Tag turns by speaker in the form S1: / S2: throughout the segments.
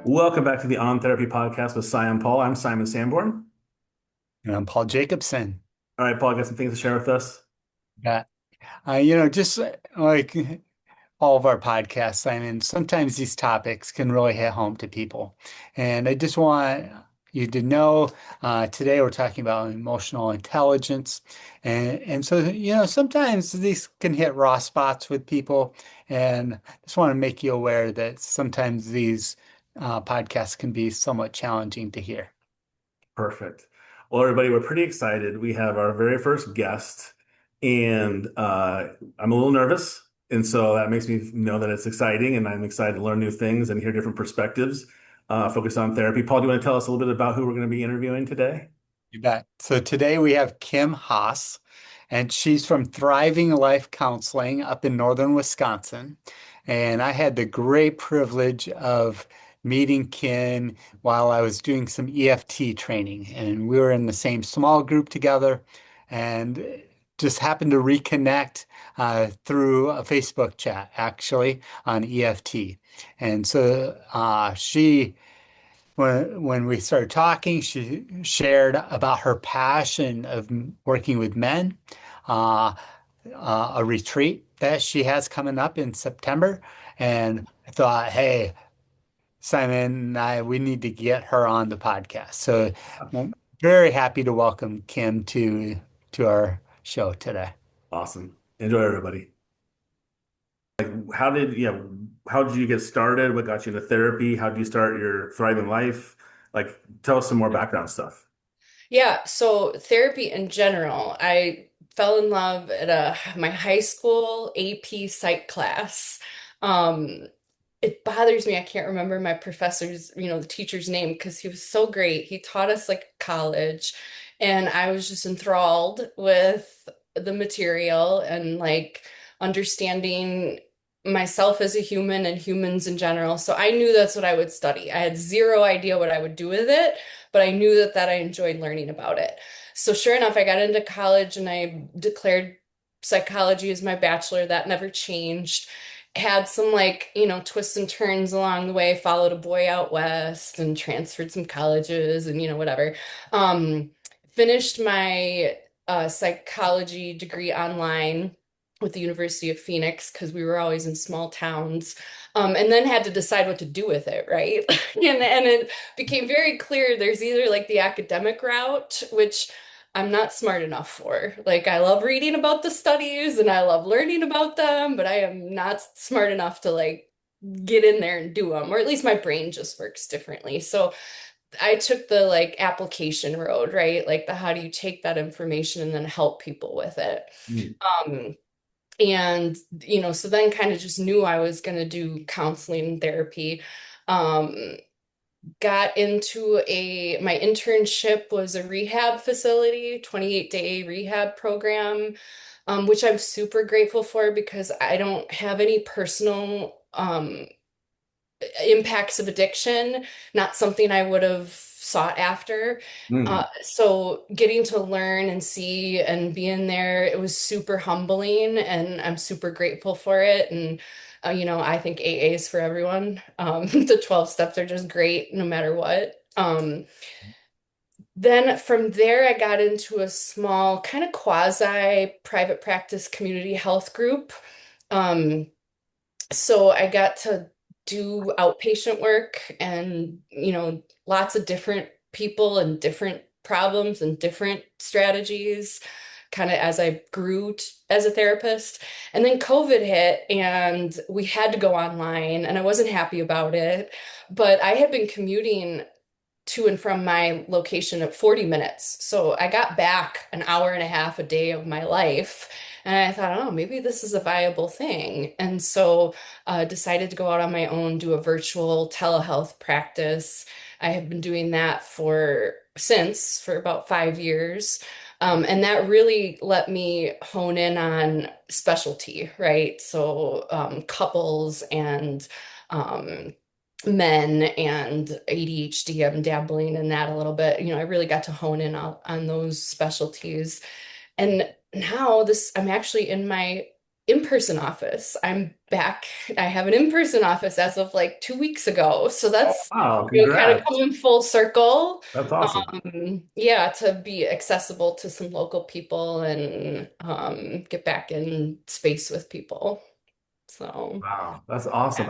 S1: Welcome back to the On Therapy podcast with Cy and Paul. I'm Simon Sanborn.
S2: And I'm Paul Jacobson.
S1: All right, Paul, got some things to share with us?
S2: Yeah. Just like all of our podcasts, I mean, sometimes these topics can really hit home to people. And I just want you to know today we're talking about emotional intelligence. And so, sometimes these can hit raw spots with people. And I just want to make you aware that sometimes these podcasts can be somewhat challenging to hear.
S1: Perfect. Well, everybody, we're pretty excited. We have our very first guest, and I'm a little nervous. And so that makes me know that it's exciting, and I'm excited to learn new things and hear different perspectives focused on therapy. Paul, do you want to tell us a little bit about who we're going to be interviewing today?
S2: You bet. So today we have Kim Haas, and she's from Thriving Life Counseling up in northern Wisconsin. And I had the great privilege of meeting Kim while I was doing some EFT training. And we were in the same small group together and just happened to reconnect through a Facebook chat, actually, on EFT. And so when we started talking, she shared about her passion of working with men, uh, a retreat that she has coming up in September. And I thought, hey, Simon and we need to get her on the podcast. So I'm very happy to welcome Kim to our show today.
S1: Awesome. Enjoy, everybody. How did, how did you get started? What got you into therapy? How did you start your thriving life? Tell us some more background stuff.
S3: Yeah, so therapy in general, I fell in love at my high school AP psych class. Um, it bothers me I can't remember my professor's, the teacher's name because he was so great. He taught us like college, and I was just enthralled with the material and like understanding myself as a human and humans in general. So I knew that's what I would study. I had zero idea what I would do with it, but I knew that I enjoyed learning about it. So sure enough, I got into college and I declared psychology as my bachelor. That never changed. Had some like, twists and turns along the way, followed a boy out west and transferred some colleges and, whatever. Um, Finished my psychology degree online with the University of Phoenix because we were always in small towns. And then had to decide what to do with it, right? And it became very clear there's either like the academic route, which I'm not smart enough for. Like, I love reading about the studies and I love learning about them, but I am not smart enough to like get in there and do them, or at least my brain just works differently. So I took the like application road, right? Like the how do you take that information and then help people with it.
S1: Mm.
S3: Um, so then kind of just knew I was going to do counseling and therapy. Um, got into my internship was a rehab facility, 28-day rehab program, which I'm super grateful for because I don't have any personal impacts of addiction, not something I would have sought after.
S1: Mm.
S3: So getting to learn and see and be in there, it was super humbling and I'm super grateful for it. And, I think AA is for everyone. The 12 steps are just great no matter what. Then from there, I got into a small kind of quasi private practice community health group. Um, so I got to do outpatient work and, lots of different people and different problems and different strategies, kind of as I grew as a therapist. And then COVID hit and we had to go online and I wasn't happy about it. But I had been commuting to and from my location at 40 minutes. So I got back an hour and a half a day of my life. And I thought, oh, maybe this is a viable thing. And so decided to go out on my own, do a virtual telehealth practice. I have been doing that for about 5 years. And that really let me hone in on specialty, right? So couples and um, men and ADHD. I'm dabbling in that a little bit. I really got to hone in on those specialties. And now I'm actually in my in-person office. I'm back. I have an in-person office as of like 2 weeks ago. So that's,
S1: Wow,
S3: kind of
S1: congrats.
S3: coming full circle.
S1: That's awesome.
S3: Yeah, to be accessible to some local people and get back in space with people. So,
S1: Wow, that's awesome.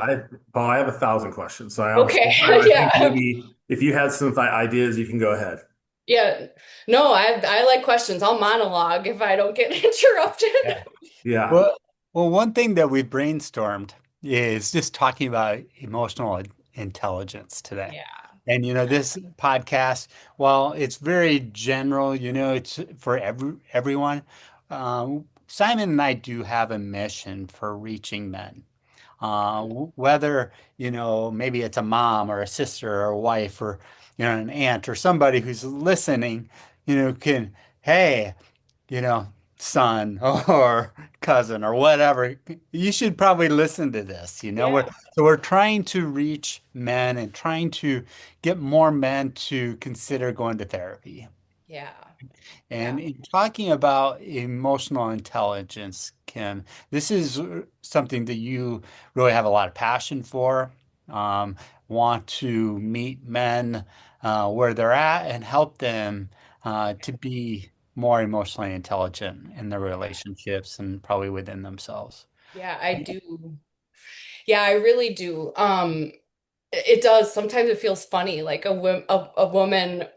S1: Paul, I have 1,000 questions. So
S3: okay.
S1: I think
S3: Yeah.
S1: maybe if you had some ideas, you can go ahead.
S3: Yeah. No, I like questions. I'll monologue if I don't get interrupted.
S2: Yeah.
S1: Yeah.
S2: Well, well, one thing that we brainstormed is just talking about emotional intelligence today.
S3: Yeah.
S2: And this podcast, while it's very general, it's for everyone. Simon and I do have a mission for reaching men. Whether, maybe it's a mom or a sister or a wife or, an aunt or somebody who's listening, can, hey, you know, son or cousin or whatever, you should probably listen to this.
S3: Yeah.
S2: We're trying to reach men and trying to get more men to consider going to therapy.
S3: Yeah.
S2: And
S3: Yeah.
S2: in talking about emotional intelligence, Kim, this is something that you really have a lot of passion for. Um, want to meet men where they're at and help them to be more emotionally intelligent in their relationships and probably within themselves.
S3: Yeah, I do. Yeah, I really do. It does. Sometimes it feels funny, like a woman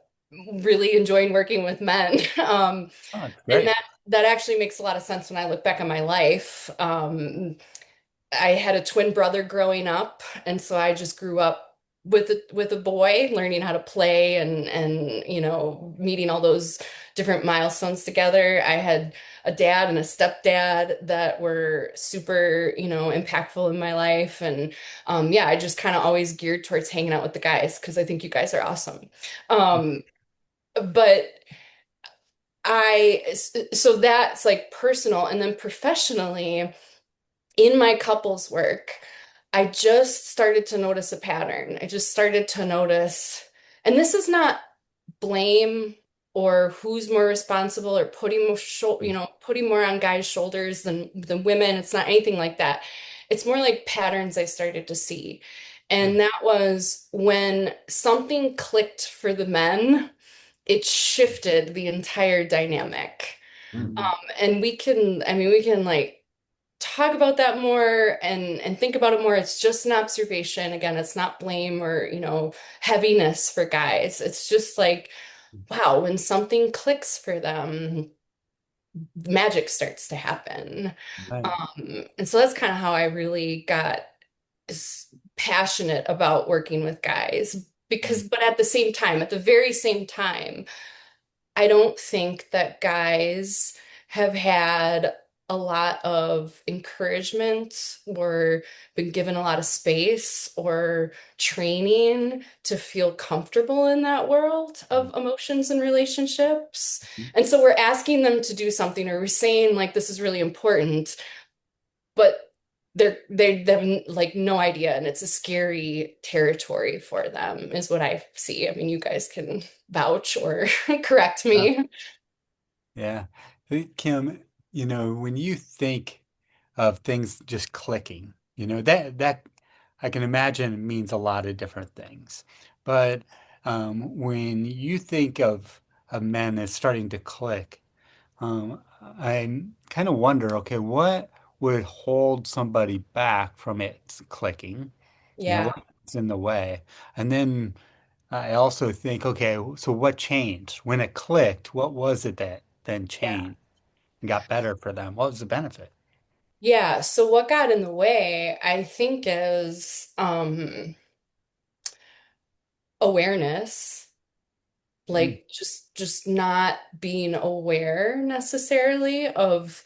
S3: really enjoying working with men.
S2: Oh, that's
S3: And
S2: great.
S3: that actually makes a lot of sense when I look back on my life. I had a twin brother growing up, and so I just grew up with a boy, learning how to play and meeting all those different milestones together. I had a dad and a stepdad that were super, impactful in my life, and yeah, I just kind of always geared towards hanging out with the guys because I think you guys are awesome. Um, but so that's like personal, and then professionally in my couples work, I just started to notice a pattern. I just started to notice, and this is not blame or who's more responsible or putting more on guys' shoulders than women. It's not anything like that. It's more like patterns I started to see. And that was when something clicked for the men, it shifted the entire dynamic.
S1: Mhm.
S3: And we can like talk about that more and think about it more. It's just an observation. Again, it's not blame or, heaviness for guys. It's just like, wow, when something clicks for them, magic starts to happen.
S2: Right.
S3: And so that's kind of how I really got passionate about working with guys. Because, but at the same time, at the very same time, I don't think that guys have had a lot of encouragement or been given a lot of space or training to feel comfortable in that world of emotions and relationships. And so we're asking them to do something, or we're saying like this is really important, but they have like no idea, and it's a scary territory for them, is what I see. I mean, you guys can vouch or correct me.
S2: Yeah. Hey, Kim, when you think of things just clicking, that I can imagine means a lot of different things. But when you think of men as starting to click, I kind of wonder, okay, what would hold somebody back from it clicking?
S3: Yeah,
S2: What's in the way? And then I also think, okay, so what changed? When it clicked, what was it that then
S3: yeah.
S2: changed and got better for them? What was the benefit?
S3: Yeah, so what got in the way, I think, is awareness,
S2: Mm,
S3: like just not being aware necessarily of,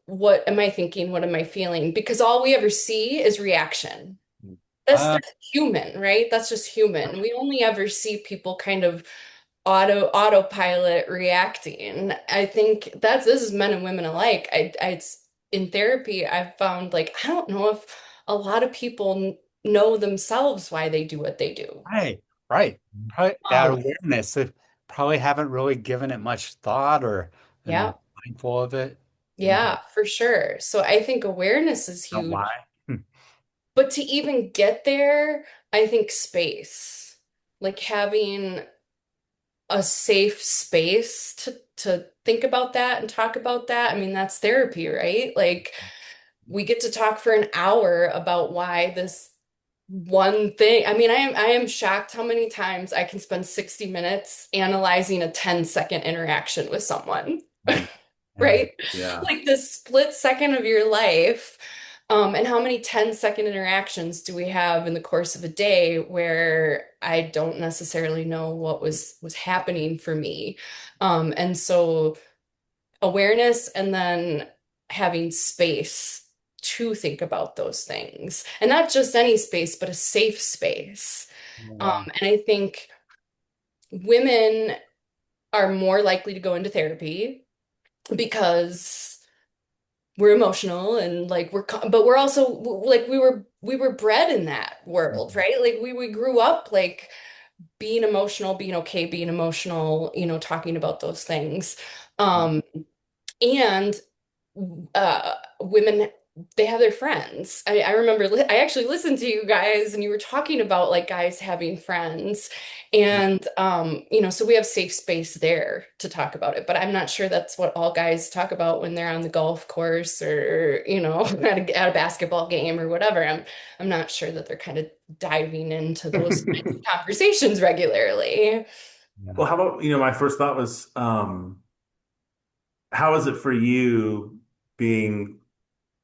S3: what am I thinking? What am I feeling? Because all we ever see is reaction.
S2: uh,
S3: That's human, right? That's just human. We only ever see people kind of autopilot reacting. I think this is men and women alike. It's in therapy, I've found like I don't know if a lot of people know themselves why they do what they do.
S2: right, right. Probably that
S3: Um,
S2: awareness, they probably haven't really given it much thought or been
S3: yeah.
S2: mindful of it.
S3: Yeah, for sure. So I think awareness is
S2: Know
S3: huge.
S2: why? Hmm.
S3: But to even get there, I think space, like having a safe space to think about that and talk about that. I mean, that's therapy, right? Like we get to talk for an hour about why this one thing. I mean, I am shocked how many times I can spend 60 minutes analyzing a 10-second interaction with someone,
S2: Mm. Yeah.
S3: right?
S1: Yeah.
S3: Like this split second of your life. And how many 10-second interactions do we have in the course of a day where I don't necessarily know what was happening for me? And so awareness and then having space to think about those things. And not just any space, but a safe space.
S2: Yeah.
S3: And I think women are more likely to go into therapy because we're emotional and like but we're also like we were bred in that world,
S2: Mhm.
S3: right? Like we grew up like being emotional, being okay, being emotional, talking about those things. Um, and women, they have their friends. I remember I actually listened to you guys and you were talking about like guys having friends. And so we have safe space there to talk about it. But I'm not sure that's what all guys talk about when they're on the golf course or, at a basketball game or whatever. I'm not sure that they're kind of diving into those kinds of conversations regularly.
S2: Yeah.
S1: Well, how about, my first thought was, how is it for you being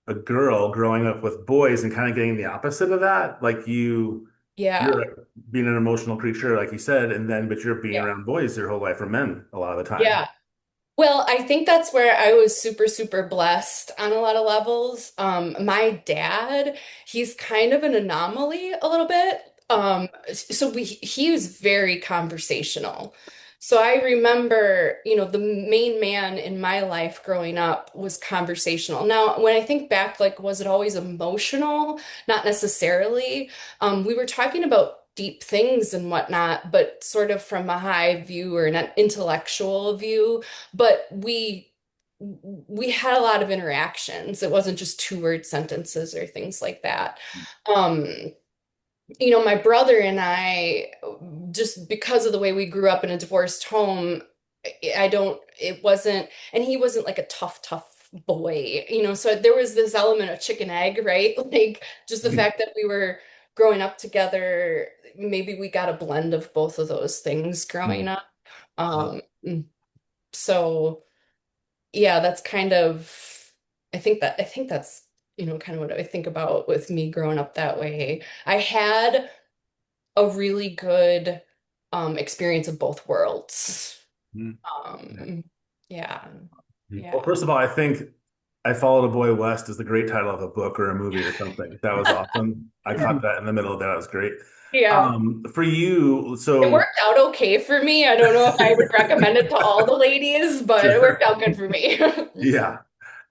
S1: a girl growing up with boys and kind of getting the opposite of that? Like
S3: Yeah.
S1: you're being an emotional creature, like you said, but you're being
S3: Yeah.
S1: around boys your whole life or men a lot of the time.
S3: Yeah. Well, I think that's where I was super, super blessed on a lot of levels. My dad, he's kind of an anomaly a little bit. So he was very conversational. So I remember, the main man in my life growing up was conversational. Now, when I think back, like, was it always emotional? Not necessarily. We were talking about deep things and whatnot, but sort of from a high view or an intellectual view, but we had a lot of interactions. It wasn't just two-word sentences or things like that. Um, my brother and I, just because of the way we grew up in a divorced home, it wasn't, and he wasn't like a tough boy, so there was this element of chicken egg, right? Like just the fact that we were growing up together, maybe we got a blend of both of those things growing
S2: Mm.
S3: up. Um, so yeah, that's kind of, I think that's, kind of what I think about with me growing up that way. I had a really good experience of both worlds.
S2: Mm. Yeah.
S3: Um, yeah,
S2: Mm.
S1: Well,
S3: yeah.
S1: first of all, I think I Followed a Boy West is the great title of a book or a movie or something. That was awesome. I caught that in the middle of that. It was great.
S3: Yeah.
S1: For you,
S3: It
S1: so
S3: worked out okay for me. I don't know if I would recommend it to all the ladies, but it worked
S1: sure.
S3: out good for me.
S1: Yeah.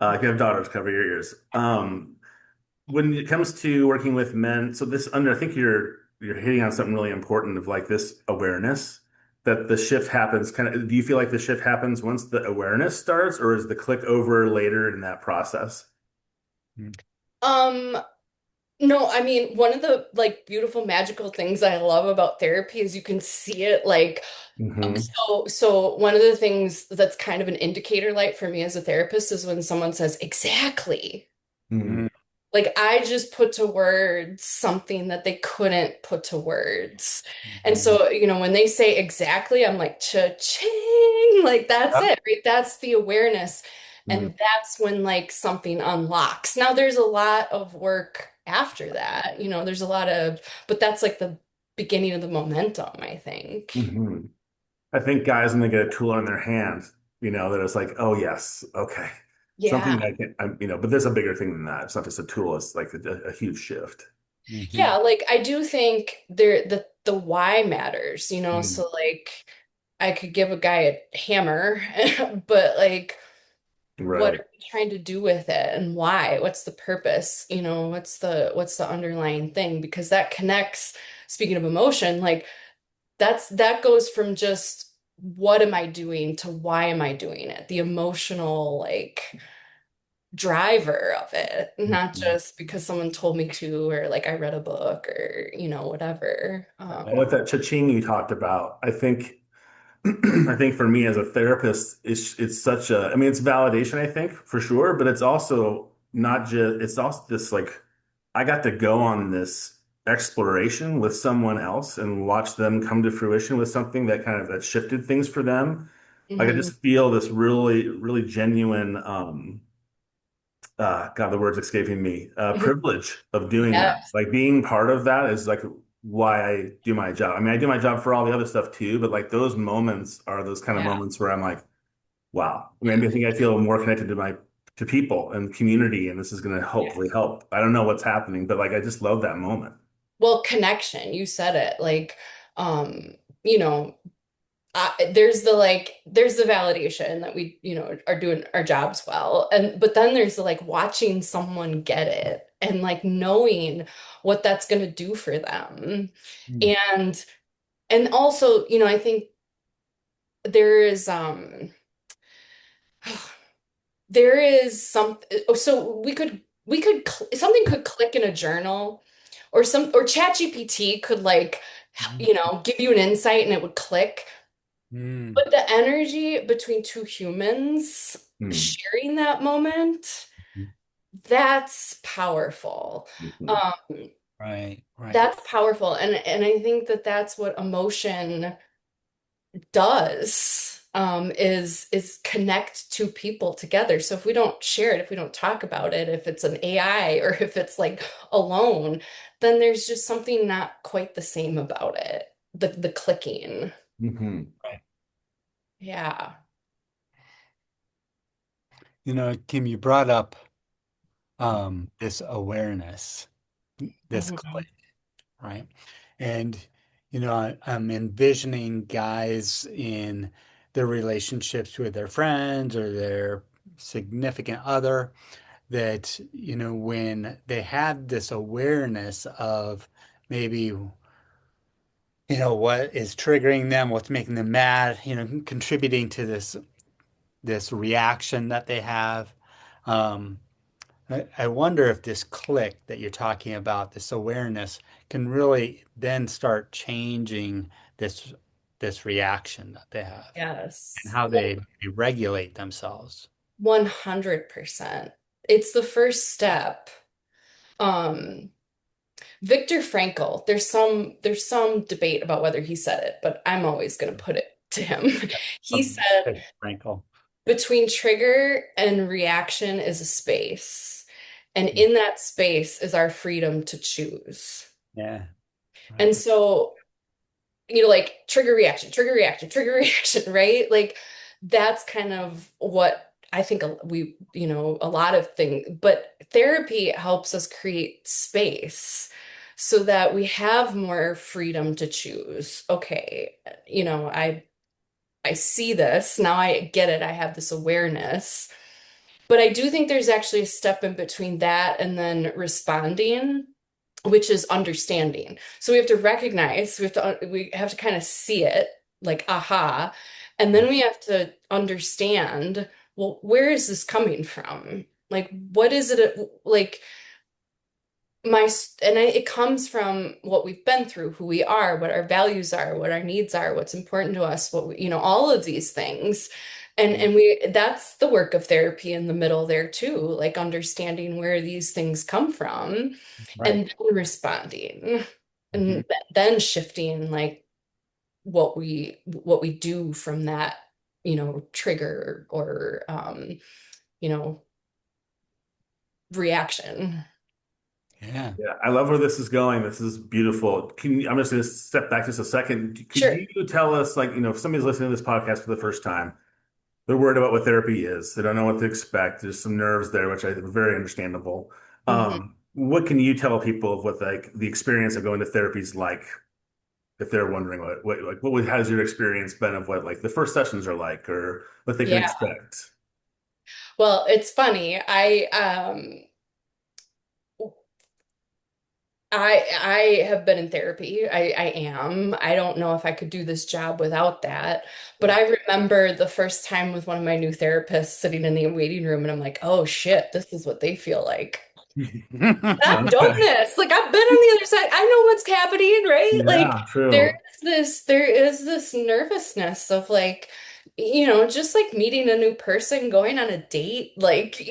S1: You can have daughters, cover your ears. When it comes to working with men, so I think you're hitting on something really important of like this awareness that the shift happens do you feel like the shift happens once the awareness starts, or is the click over later in that process?
S2: Mm.
S3: Um, no, I mean, one of the like beautiful magical things I love about therapy is you can see it like
S1: Hmm.
S3: so one of the things that's kind of an indicator light for me as a therapist is when someone says exactly.
S2: Mm.
S3: Like I just put to words something that they couldn't put to words. And
S2: Mhm.
S3: so, when they say exactly, I'm like, cha-ching, like that's
S2: Yep.
S3: it, right? That's the awareness.
S2: Mm.
S3: And that's when like something unlocks. Now there's a lot of work after that, there's a lot of, but that's like the beginning of the momentum, I think.
S1: Hmm. I think guys, when they get a tool in their hands, they're just like, oh yes, okay, something
S3: Yeah.
S1: that but there's a bigger thing than that. It's not just a tool; it's like a huge shift.
S2: Mhm.
S3: Yeah, like I do think the why matters,
S2: Mm.
S3: so like I could give a guy a hammer, but like what
S1: Right.
S3: are we trying to do with it and why? What's the purpose? What's the underlying thing? Because that connects, speaking of emotion, like that goes from just what am I doing to why am I doing it? The emotional like driver of it, not
S2: Mhm.
S3: just because someone told me to, or like I read a book or, whatever.
S1: And with that cha-ching you talked about, I think I think for me as a therapist, it's such a, I mean, it's validation, I think, for sure, but it's also not just, it's also this like, I got to go on this exploration with someone else and watch them come to fruition with something that kind of that shifted things for them. Like I
S3: Mhm.
S1: just feel this really, really genuine, God, the word's escaping me, privilege of doing that.
S3: Yes.
S1: Like being part of that is like why I do my job. I mean, I do my job for all the other stuff too, but like those moments are those kind of
S3: Yeah.
S1: moments where I'm like, wow. Maybe I think I feel more connected to to people and community, and this is going to
S3: Yeah.
S1: hopefully help. I don't know what's happening, but like I just love that moment.
S3: Well, connection, you said it. Like, you know, there's the validation that we, are doing our jobs well. And but then there's the like watching someone get it and like knowing what that's going to do for them.
S2: Mm.
S3: And also, I think there is there is some so something could click in a journal or ChatGPT could like give you an insight and it would click.
S2: Mm.
S3: But the energy between two humans
S1: Hmm.
S3: sharing that moment, that's powerful.
S1: Mhm.
S3: Um,
S2: Right, right.
S3: that's powerful. And I think that that's what emotion does, is connect two people together. So if we don't share it, if we don't talk about it, if it's an AI or if it's like alone, then there's just something not quite the same about it. The clicking.
S1: Mhm.
S2: Right.
S3: Yeah.
S2: Kim, you brought up this awareness, this
S3: Mhm.
S2: click, right? And I'm envisioning guys in their relationships with their friends or their significant other that, when they had this awareness of maybe, what is triggering them, what's making them mad, contributing to this reaction that they have. Um, I wonder if this click that you're talking about, this awareness, can really then start changing this this reaction that they have and
S3: Yes.
S2: how they regulate themselves.
S3: 100%. It's the first step. Um, Viktor Frankl, there's some debate about whether he said it, but I'm always going to put it to him. He
S2: Um,
S3: said
S2: Frankel.
S3: between trigger and reaction is a space, and in that space is our freedom to choose.
S2: Yeah,
S3: And
S2: right.
S3: so like trigger reaction, trigger reaction, right? Like that's kind of what I think a lot of things, but therapy helps us create space so that we have more freedom to choose. Okay, I see this, now I get it, I have this awareness. But I do think there's actually a step in between that and then responding, which is understanding. So we have to recognize, we have to kind of see it, like aha, and then we have to understand, well, where is this coming from? Like, what is it like it comes from what we've been through, who we are, what our values are, what our needs are, what's important to us, all of these things. And that's the work of therapy in the middle there too, like understanding where these things come from
S2: Right.
S3: and then responding
S2: Mhm.
S3: and then shifting like what we do from that, trigger or you know, reaction.
S2: Yeah.
S1: Yeah, I love where this is going. This is beautiful. I'm just going to step back just a second. Could
S3: Sure.
S1: you tell us, like, if somebody's listening to this podcast for the first time, they're worried about what therapy is. They don't know what to expect. There's some nerves there, which I think are very understandable.
S3: Mhm.
S1: What can you tell people of what like the experience of going to therapy is like, if they're wondering has your experience been of what like the first sessions are like, or what they can
S3: Yeah.
S1: expect?
S3: Well, it's funny. I have been in therapy. I am. I don't know if I could do this job without that. But I remember the first time with one of my new therapists sitting in the waiting room, and I'm like, oh shit, this is what they feel like. That dumbness. Like I've been on the other side. I know what's happening, right? Like
S1: Yeah, true.
S3: there is this nervousness of like, just like meeting a new person, going on a date, like,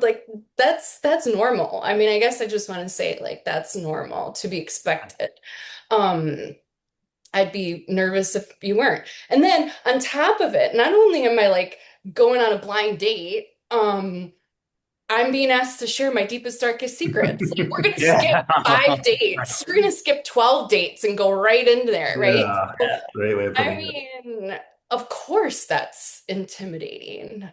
S3: like that's normal. I mean, I guess I just want to say like that's normal to be expected. Um, I'd be nervous if you weren't. And then on top of it, not only am I like going on a blind date, I'm being asked to share my deepest, darkest secrets. Like, we're going to skip
S2: Yeah.
S3: 5 dates. We're going to skip 12 dates and go right into there, right?
S1: Yeah,
S3: So,
S1: great way of
S3: I
S1: putting it.
S3: mean, of course that's intimidating.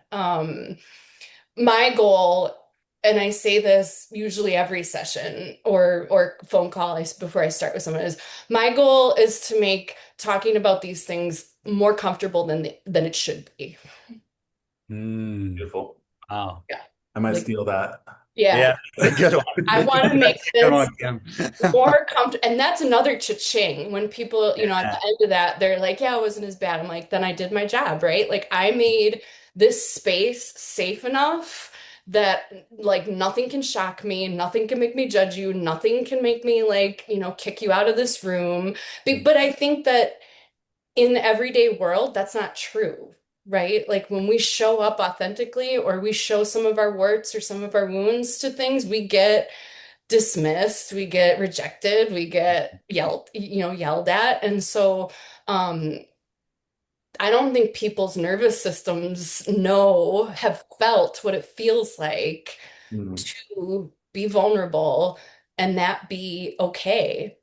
S3: My goal, and I say this usually every session or phone call before I start with someone, is my goal is to make talking about these things more comfortable than it should be.
S2: Mm,
S1: Beautiful.
S2: wow.
S3: Yeah.
S1: I might
S3: Like,
S1: steal that.
S3: yeah.
S2: Yeah, that's a good one.
S3: I want to make
S2: That's a good
S3: this
S2: one, Kim.
S3: more comfortable. And that's another cha-ching when people, at
S2: Yeah.
S3: the end of that, they're like, yeah, it wasn't as bad. I'm like, then I did my job, right? Like I made this space safe enough that like nothing can shock me, nothing can make me judge you, nothing can make me like, kick you out of this room. But I think that in the everyday world, that's not true. Right? Like when we show up authentically or we show some of our warts or some of our wounds to things, we get dismissed, we get rejected, we get yelled at. And so I don't think people's nervous systems have felt what it feels like
S1: Mm,
S3: to be vulnerable and that be okay.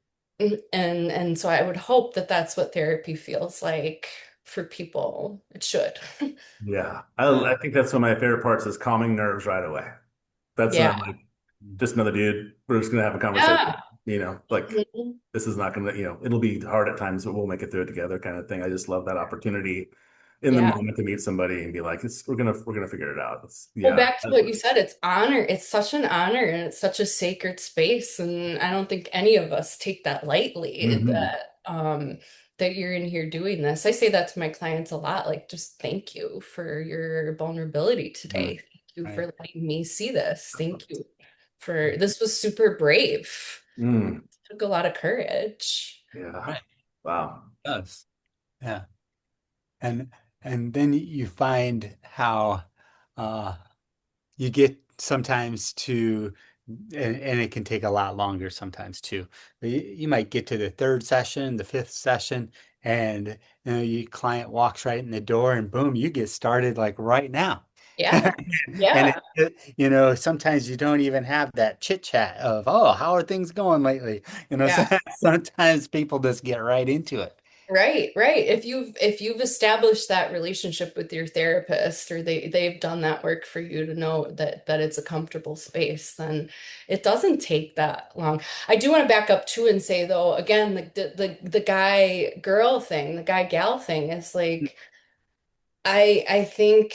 S3: And so I would hope that that's what therapy feels like for people. It should.
S1: yeah, I think that's one of my favorite parts is calming nerves right away. That's
S3: Yeah.
S1: not like just another dude. We're just gonna have a conversation.
S3: Yeah.
S1: Like
S3: Mhm.
S1: this is not gonna, it'll be hard at times, but we'll make it through it together kind of thing. I just love that opportunity in the
S3: Yeah.
S1: moment to meet somebody and be like, we're gonna figure it out.
S3: Well,
S1: Yeah.
S3: back to what you said, it's honor. It's such an honor and it's such a sacred space. And I don't think any of us take that lightly
S1: Hmm.
S3: that you're in here doing this. I say that to my clients a lot, like just thank you for your vulnerability today. Thank you
S2: Right.
S3: for letting me see this. Thank you for this was super brave.
S1: Mm,
S3: Took a lot of courage.
S1: yeah.
S2: Right.
S1: Wow.
S2: It does. Yeah. And and then you find how uh you get sometimes to and it can take a lot longer sometimes too. But you might get to the third session, the fifth session, and your client walks right in the door and boom, you get started like right now.
S3: Yeah.
S2: And
S3: Yeah.
S2: sometimes you don't even have that chit chat of, oh, how are things going lately?
S3: Yeah.
S2: Sometimes people just get right into it.
S3: Right, right. If you've established that relationship with your therapist or they've done that work for you to know that it's a comfortable space, then it doesn't take that long. I do want to back up too and say though, again, the guy girl thing, the guy gal thing is like I think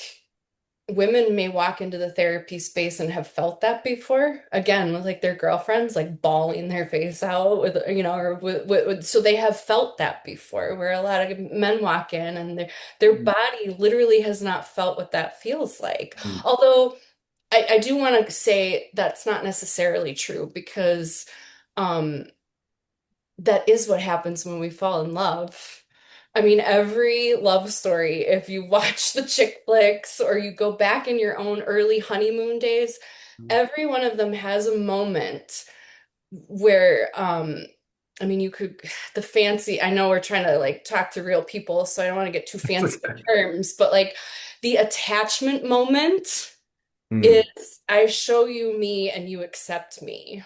S3: women may walk into the therapy space and have felt that before again with like their girlfriends like bawling their face out with or so they have felt that before where a lot of men walk in and their
S1: Mm,
S3: body literally has not felt what that feels like,
S1: mm,
S3: although I do want to say that's not necessarily true because um that is what happens when we fall in love. I mean, every love story, if you watch the chick flicks or you go back in your own early honeymoon days, every one of them has a moment where, I mean, you could, the fancy, I know we're trying to like talk to real people, so I don't want to get too
S1: it's
S3: fancy with
S1: okay.
S3: terms, but like the attachment moment
S1: Mm,
S3: is I show you me and you accept me.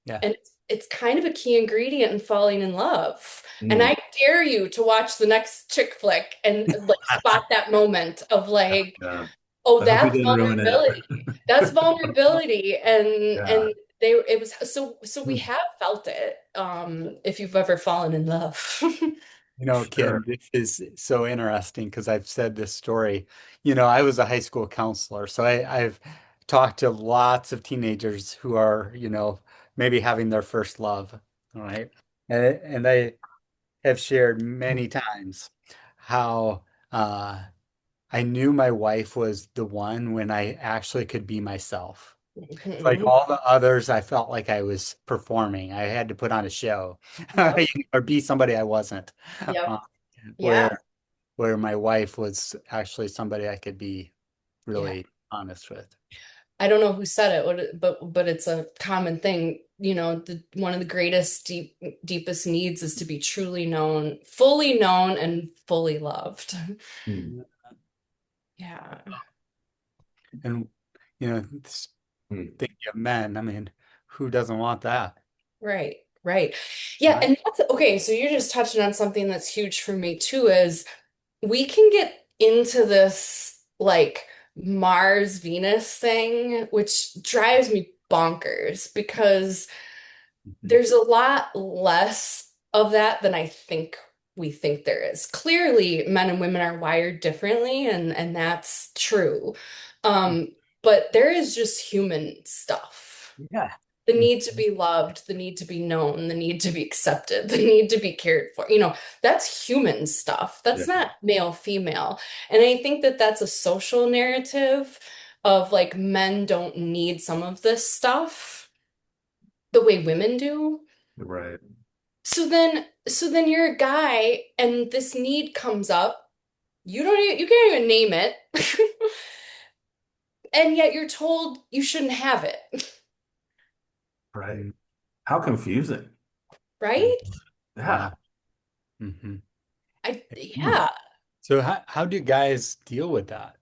S2: Yeah.
S3: And it's kind of a key ingredient in falling in love. And
S1: mm,
S3: I dare you to watch the next chick flick and like spot that moment of like,
S1: yeah.
S3: oh,
S1: I hope we
S3: that's
S1: didn't ruin it.
S3: vulnerability. That's vulnerability.
S1: Yeah.
S3: And it was so we
S1: Hmm.
S3: have felt it, if you've ever fallen in love.
S2: Kim,
S1: Sure.
S2: this is so interesting because I've said this story. I was a high school counselor, so I've talked to lots of teenagers who are, maybe having their first love, all right? And I have shared many times how I knew my wife was the one when I actually could be myself. It's like
S3: Mhm.
S2: all the others, I felt like I was performing. I had to put on a show
S3: Yep.
S2: or be somebody I wasn't.
S3: Yep.
S2: Uh,
S3: Yeah.
S2: where my wife was actually somebody I could be
S3: Yeah.
S2: really honest with.
S3: I don't know who said it, but it's a common thing. One of the greatest deepest needs is to be truly known, fully known, and fully loved.
S1: Hmm.
S3: Yeah.
S2: And this
S1: Hmm.
S2: thinking of men, I mean, who doesn't want that?
S3: Right. Right. Yeah,
S2: Right?
S3: and that's okay. So you're just touching on something that's huge for me too, is we can get into this like Mars Venus thing, which drives me bonkers because
S2: Mhm.
S3: there's a lot less of that than I think we think there is. Clearly, men and women are wired differently, and that's true. Um, but there is just human stuff.
S2: Yeah.
S3: The
S2: Mhm.
S3: need to be loved, the need to be known, the need to be accepted, the need to be cared for. That's human stuff.
S1: Yeah.
S3: That's not male, female. And I think that that's a social narrative of like men don't need some of this stuff the way women do.
S1: Right.
S3: So then you're a guy and this need comes up. You can't even name it. And yet you're told you shouldn't have it,
S1: Right.
S2: Mhm.
S1: How confusing.
S3: right?
S1: Yeah.
S2: Yeah. Hmm.
S3: Yeah,
S2: So how do guys deal with that,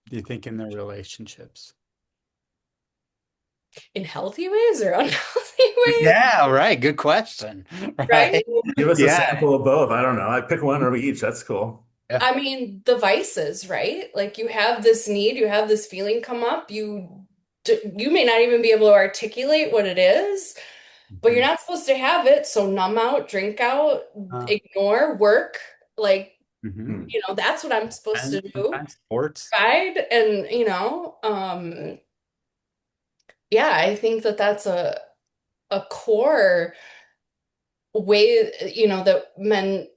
S2: do you think, in their relationships?
S3: in healthy ways or unhealthy ways,
S2: Yeah, right. Good question.
S3: right?
S2: Right.
S1: Give us a
S2: Yeah.
S1: sample of both. I don't know. I pick one or we each. That's cool.
S2: Yeah.
S3: I mean, the vices, right? Like you have this need, you have this feeling come up, you may not even be able to articulate what it is, but you're
S2: Mhm.
S3: not supposed to have it, so numb out, drink out,
S2: Uh,
S3: ignore, work, like,
S2: mhm.
S1: Hmm.
S3: that's what I'm supposed to
S2: And
S3: do.
S2: sometimes sports.
S3: Guide and, yeah, I think that that's a core way, that men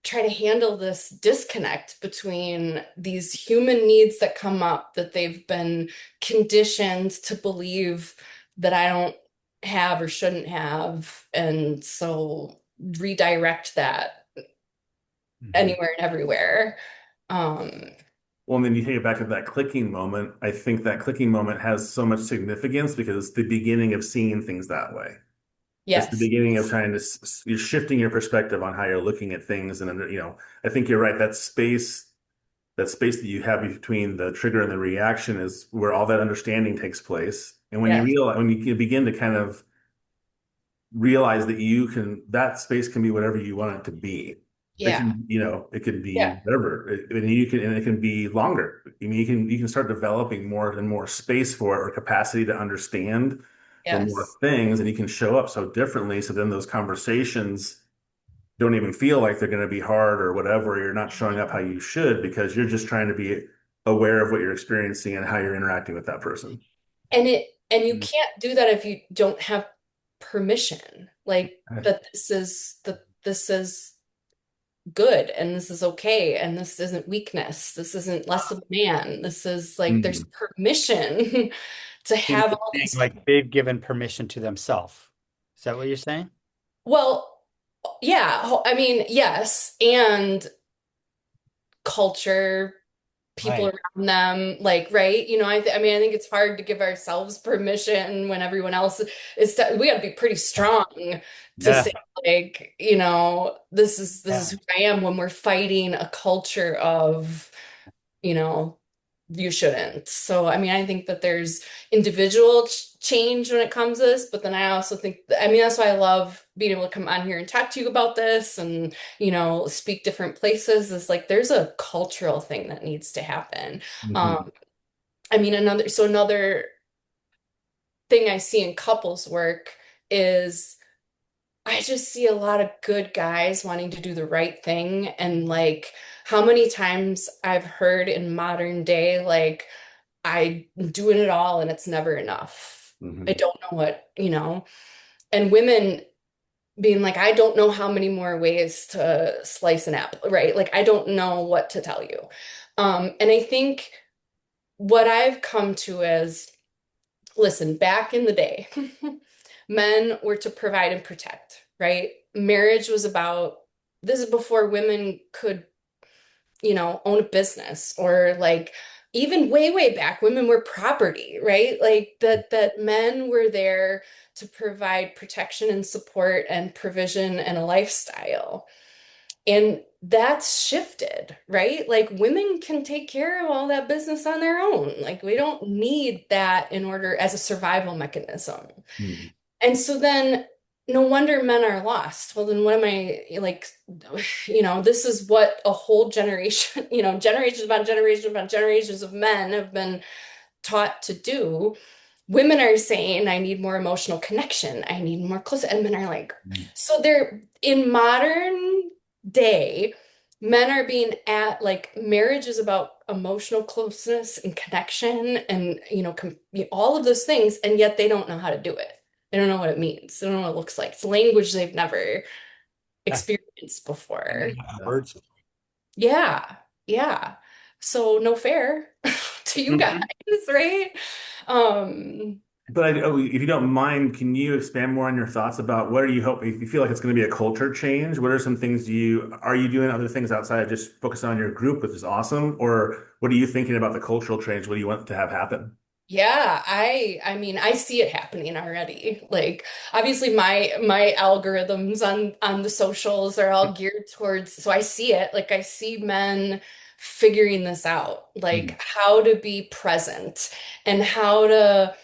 S3: try to handle this disconnect between these human needs that come up that they've been conditioned to believe that I don't have or shouldn't have, and so redirect that
S2: Mhm.
S3: anywhere and everywhere. Um,
S1: Well, and then you take it back to that clicking moment. I think that clicking moment has so much significance because it's the beginning of seeing things that way. It's the
S3: yes,
S1: beginning of trying to, you're shifting your perspective on how you're looking at things. And, I think you're right. That space that you have between the trigger and the reaction is where all that understanding takes place. And
S3: yes,
S1: when you begin to kind of realize that that space can be whatever you want it to be.
S3: yeah,
S1: It can be
S3: yeah,
S1: whatever. And it can be longer. I mean, you can start developing more and more space for it or capacity to understand for more
S3: yes.
S1: things, and you can show up so differently. So then those conversations don't even feel like they're going to be hard or whatever. You're not showing up how you should because you're just trying to be aware of what you're experiencing and how you're interacting with that person.
S3: And you
S2: Mhm.
S3: can't do that if you don't have permission. Like
S1: Right.
S3: that this is good and this is okay and this isn't weakness. This isn't less of a man. This is like there's
S1: Mhm.
S3: permission to
S2: And
S3: have
S2: you're
S3: all
S2: saying
S3: these.
S2: like they've given permission to themselves. Is that what you're saying?
S3: Well, yeah, I mean, yes, and culture, people
S2: Right.
S3: around them, like, right? I mean, I think it's hard to give ourselves permission when everyone else we got to be pretty strong to
S2: Yeah.
S3: say, like, this is
S2: Yeah.
S3: who I am when we're fighting a culture of, you know, you shouldn't. So, I mean, I think that there's individual change when it comes to this, but then I also think, I mean, that's why I love being able to come on here and talk to you about this and, speak different places. Is like there's a cultural thing that needs to happen.
S1: Mhm.
S3: I mean, another thing I see in couples work is I just see a lot of good guys wanting to do the right thing. And like how many times I've heard in modern day, like, I'm doing it all and it's never enough. I
S1: Hmm.
S3: don't know what. And women being like, I don't know how many more ways to slice an apple, right? Like, I don't know what to tell you. And I think what I've come to is, listen, back in the day, men were to provide and protect, right? Marriage was about, this is before women could own a business or like even way, way back, women were property, right? Like that men were there to provide protection and support and provision and a lifestyle. And that's shifted, right? Like women can take care of all that business on their own. Like we don't need that in order as a survival mechanism.
S1: Hmm.
S3: And so then no wonder men are lost. Well, then what am I like, this is what a whole generation, generations upon generations of men have been taught to do. Women are saying, I need more emotional connection. I need more close. And men are like, so they're in modern day, men are being at like marriage is about emotional closeness and connection and, all of those things. And yet they don't know how to do it. They don't know what it means. They don't know what it looks like. It's a language they've never experienced
S2: And they
S3: before.
S2: have
S1: Yeah.
S2: words.
S3: Yeah. Yeah. So no fair to you guys,
S1: Mhm.
S3: right? Um,
S1: But if you don't mind, can you expand more on your thoughts about what are you hoping? If you feel like it's going to be a culture change, what are some things are you doing other things outside of just focusing on your group, which is awesome? Or what are you thinking about the cultural change? What do you want to have happen?
S3: yeah, I mean, I see it happening already. Like obviously my algorithms on the socials are all geared towards, so I see it. Like I see men figuring this out,
S1: Mhm.
S3: like how to be present and how to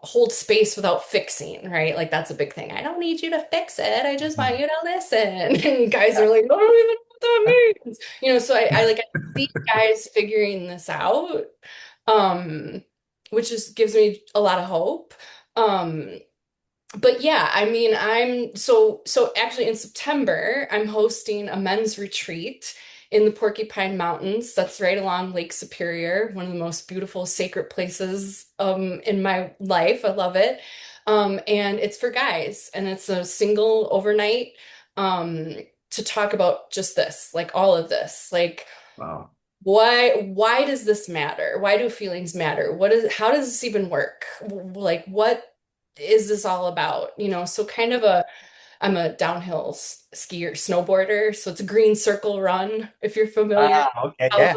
S3: hold space without fixing, right? Like that's a big thing. I don't need you to fix it. I just want you to listen. And guys are like, I don't even know what that means. So I see guys figuring this out, um, which just gives me a lot of hope. Um, but yeah, I mean, I'm so actually in September, I'm hosting a men's retreat in the Porcupine Mountains. That's right along Lake Superior, one of the most beautiful sacred places in my life. I love it. And it's for guys, and it's a single overnight um to talk about just this, like all of this. Like
S1: Wow.
S3: why does this matter? Why do feelings matter? How does this even work? Like what is this all about? So kind of I'm a downhill skier, snowboarder, so it's a green circle run if you're familiar
S2: Ah, okay,
S3: how
S2: yeah.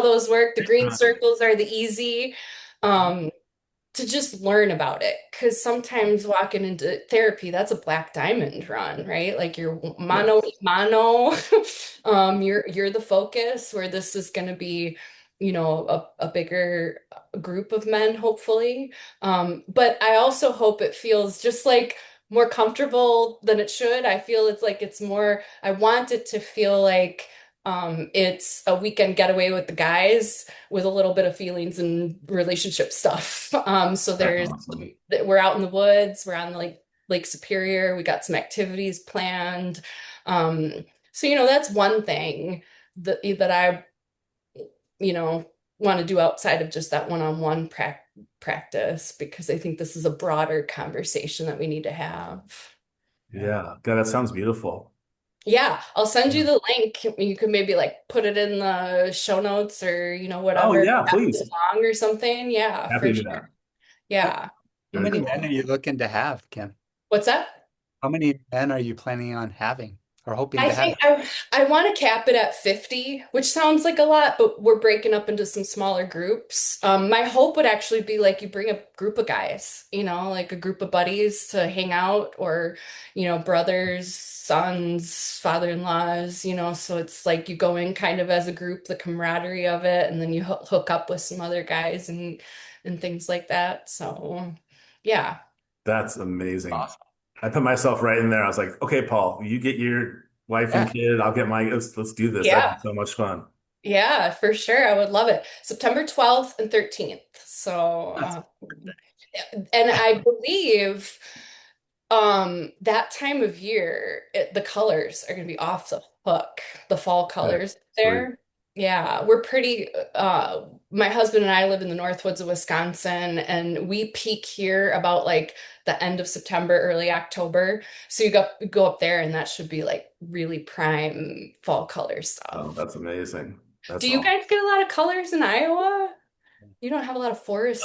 S3: those work. The green circles are the easy. Um, to just learn about it. Because sometimes walking into therapy, that's a black diamond run, right? Like you're mano a
S1: Yes.
S3: mano, you're the focus where this is going to be, a bigger group of men, hopefully. But I also hope it feels just like more comfortable than it should. I feel it's like it's more, I want it to feel like it's a weekend getaway with the guys with a little bit of feelings and relationship stuff. So
S1: That's
S3: there's
S1: awesome.
S3: we're out in the woods, we're on Lake Superior, we got some activities planned. Um, so that's one thing that I want to do outside of just that one-on-one practice because I think this is a broader conversation that we need to have.
S2: Yeah.
S1: Yeah. God, that sounds beautiful.
S3: Yeah, I'll send you
S1: Yeah.
S3: the link. You can maybe like put it in the show notes or
S1: Oh,
S3: whatever,
S1: yeah,
S3: pass it
S1: please.
S3: along or something. Yeah,
S1: Happy
S3: for
S1: to do
S3: sure.
S1: that.
S2: How,
S3: Yeah.
S2: how
S1: Very
S2: many men are
S1: cool.
S2: you looking to have, Kim?
S3: What's that?
S2: How many men are you planning on having or hoping
S3: I
S2: to have?
S3: think I want to cap it at 50, which sounds like a lot, but we're breaking up into some smaller groups. My hope would actually be like you bring a group of guys, like a group of buddies to hang out or, brothers, sons, father-in-laws, so it's like you go in kind of as a group, the camaraderie of it, and then you hook up with some other guys and things like that. So, yeah.
S1: That's amazing.
S2: Awesome.
S1: I put myself right in there. I was like, okay, Paul, you get your wife and
S2: Yeah.
S1: kid. I'll get my, let's do this. That'd be
S3: Yeah.
S1: so much fun.
S3: Yeah, for sure. I would love it. September 12th and 13th. So,
S2: That's
S3: and I believe that time of year, the colors are going to be off the hook. The fall
S1: Yeah.
S3: colors
S1: Sweet.
S3: there. Yeah, we're pretty my husband and I live in the North Woods of Wisconsin and we peak here about like the end of September, early October. So go up there and that should be like really prime fall color
S1: Oh,
S3: stuff.
S1: that's amazing.
S3: Do
S1: That's
S3: you
S1: all.
S3: guys get a lot of colors in Iowa? You don't have a lot of forest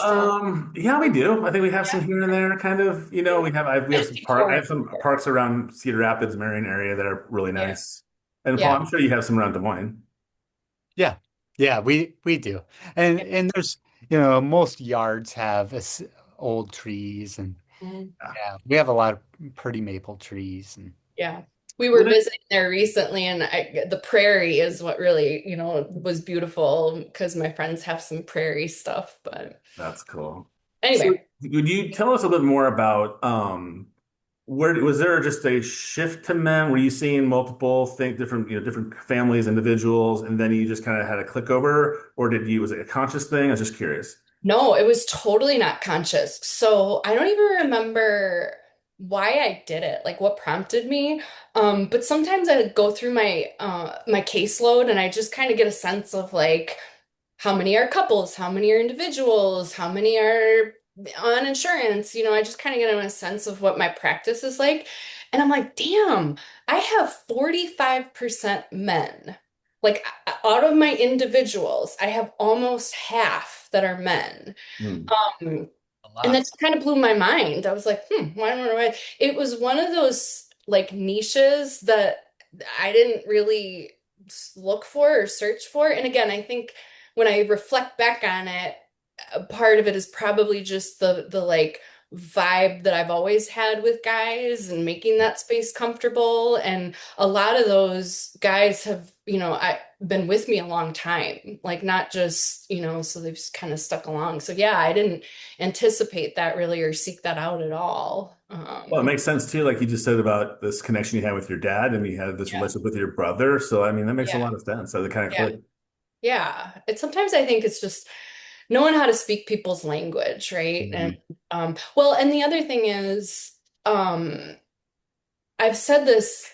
S1: Yeah, we do. I think we have some
S3: yeah.
S1: here and there, kind of. We have
S3: I
S1: some
S3: see
S1: park. I
S3: Torrance
S1: have some
S3: here.
S1: parks around Cedar Rapids, Marion area that are really
S3: Yeah.
S1: nice. And Paul,
S3: Yeah.
S1: I'm sure you have some around Des Moines.
S2: Yeah. Yeah, we do. And there's, most yards have old trees and
S3: Mhm.
S2: yeah, we have a lot of pretty maple trees and
S3: Yeah. We
S1: Well,
S3: were visiting there recently, and the prairie is what really, was beautiful because my friends have some prairie stuff. But
S1: that's cool. So,
S3: anyway,
S1: would you tell us a bit more about where was there just a shift to men? Were you seeing multiple different, different families, individuals, and then you just kind of had a click over, or was it a conscious thing? I was just curious.
S3: no, it was totally not conscious. So I don't even remember why I did it, like what prompted me. But sometimes I go through my caseload and I just kind of get a sense of like how many are couples, how many are individuals, how many are on insurance. I just kind of get a sense of what my practice is like. And I'm like, damn, I have 45% men. Like out of my individuals, I have almost half that are men.
S1: Hmm.
S3: Um,
S2: a
S3: and
S2: lot.
S3: that just kind of blew my mind. I was like, why don't I? It was one of those like niches that I didn't really look for or search for. And again, I think when I reflect back on it, a part of it is probably just the like vibe that I've always had with guys and making that space comfortable. And a lot of those guys have, been with me a long time, like not just, so they've just kind of stuck along. So yeah, I didn't anticipate that really or seek that out at all.
S1: Well, it makes sense too, like you just said about this connection you had with your dad, and you had this
S3: Yeah,
S1: relationship with your brother. So, I mean, that makes a
S3: yeah,
S1: lot of sense. So, they kind of
S3: yeah,
S1: click.
S3: yeah. It's sometimes I think it's just knowing how to speak people's language, right? And
S1: Mhm.
S3: well, and the other thing is, um, I've said this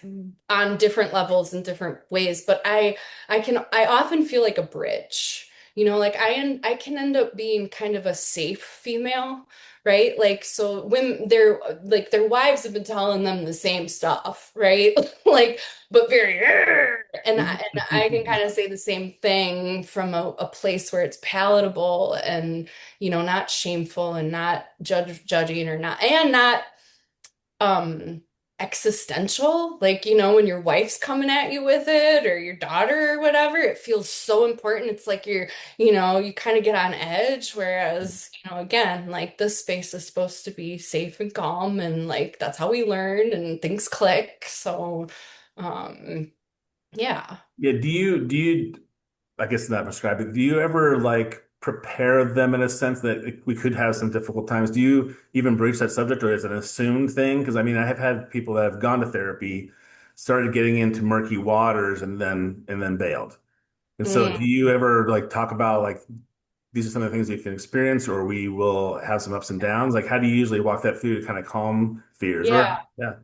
S3: on different levels in different ways, but I often feel like a bridge. Like I can end up being kind of a safe female, right? Like so when their wives have been telling them the same stuff, right? Like but very and I can kind of say the same thing from a place where it's palatable and not shameful and not judging or not um existential, like when your wife's coming at you with it or your daughter or whatever, it feels so important. It's like you kind of get on edge, whereas again, like this space is supposed to be safe and calm and like that's how we learn and things click. So um yeah.
S1: Yeah. I guess not prescribe it. Do you ever like prepare them in a sense that we could have some difficult times? Do you even broach that subject, or is it an assumed thing? Because I mean, I have had people that have gone to therapy, started getting into murky waters, and then bailed. And so,
S3: Mm,
S1: do you ever like talk about like these are some of the things you can experience, or we will have some ups and downs? Like, how do you usually walk that through to kind of calm fears? Or
S3: yeah.
S1: yeah.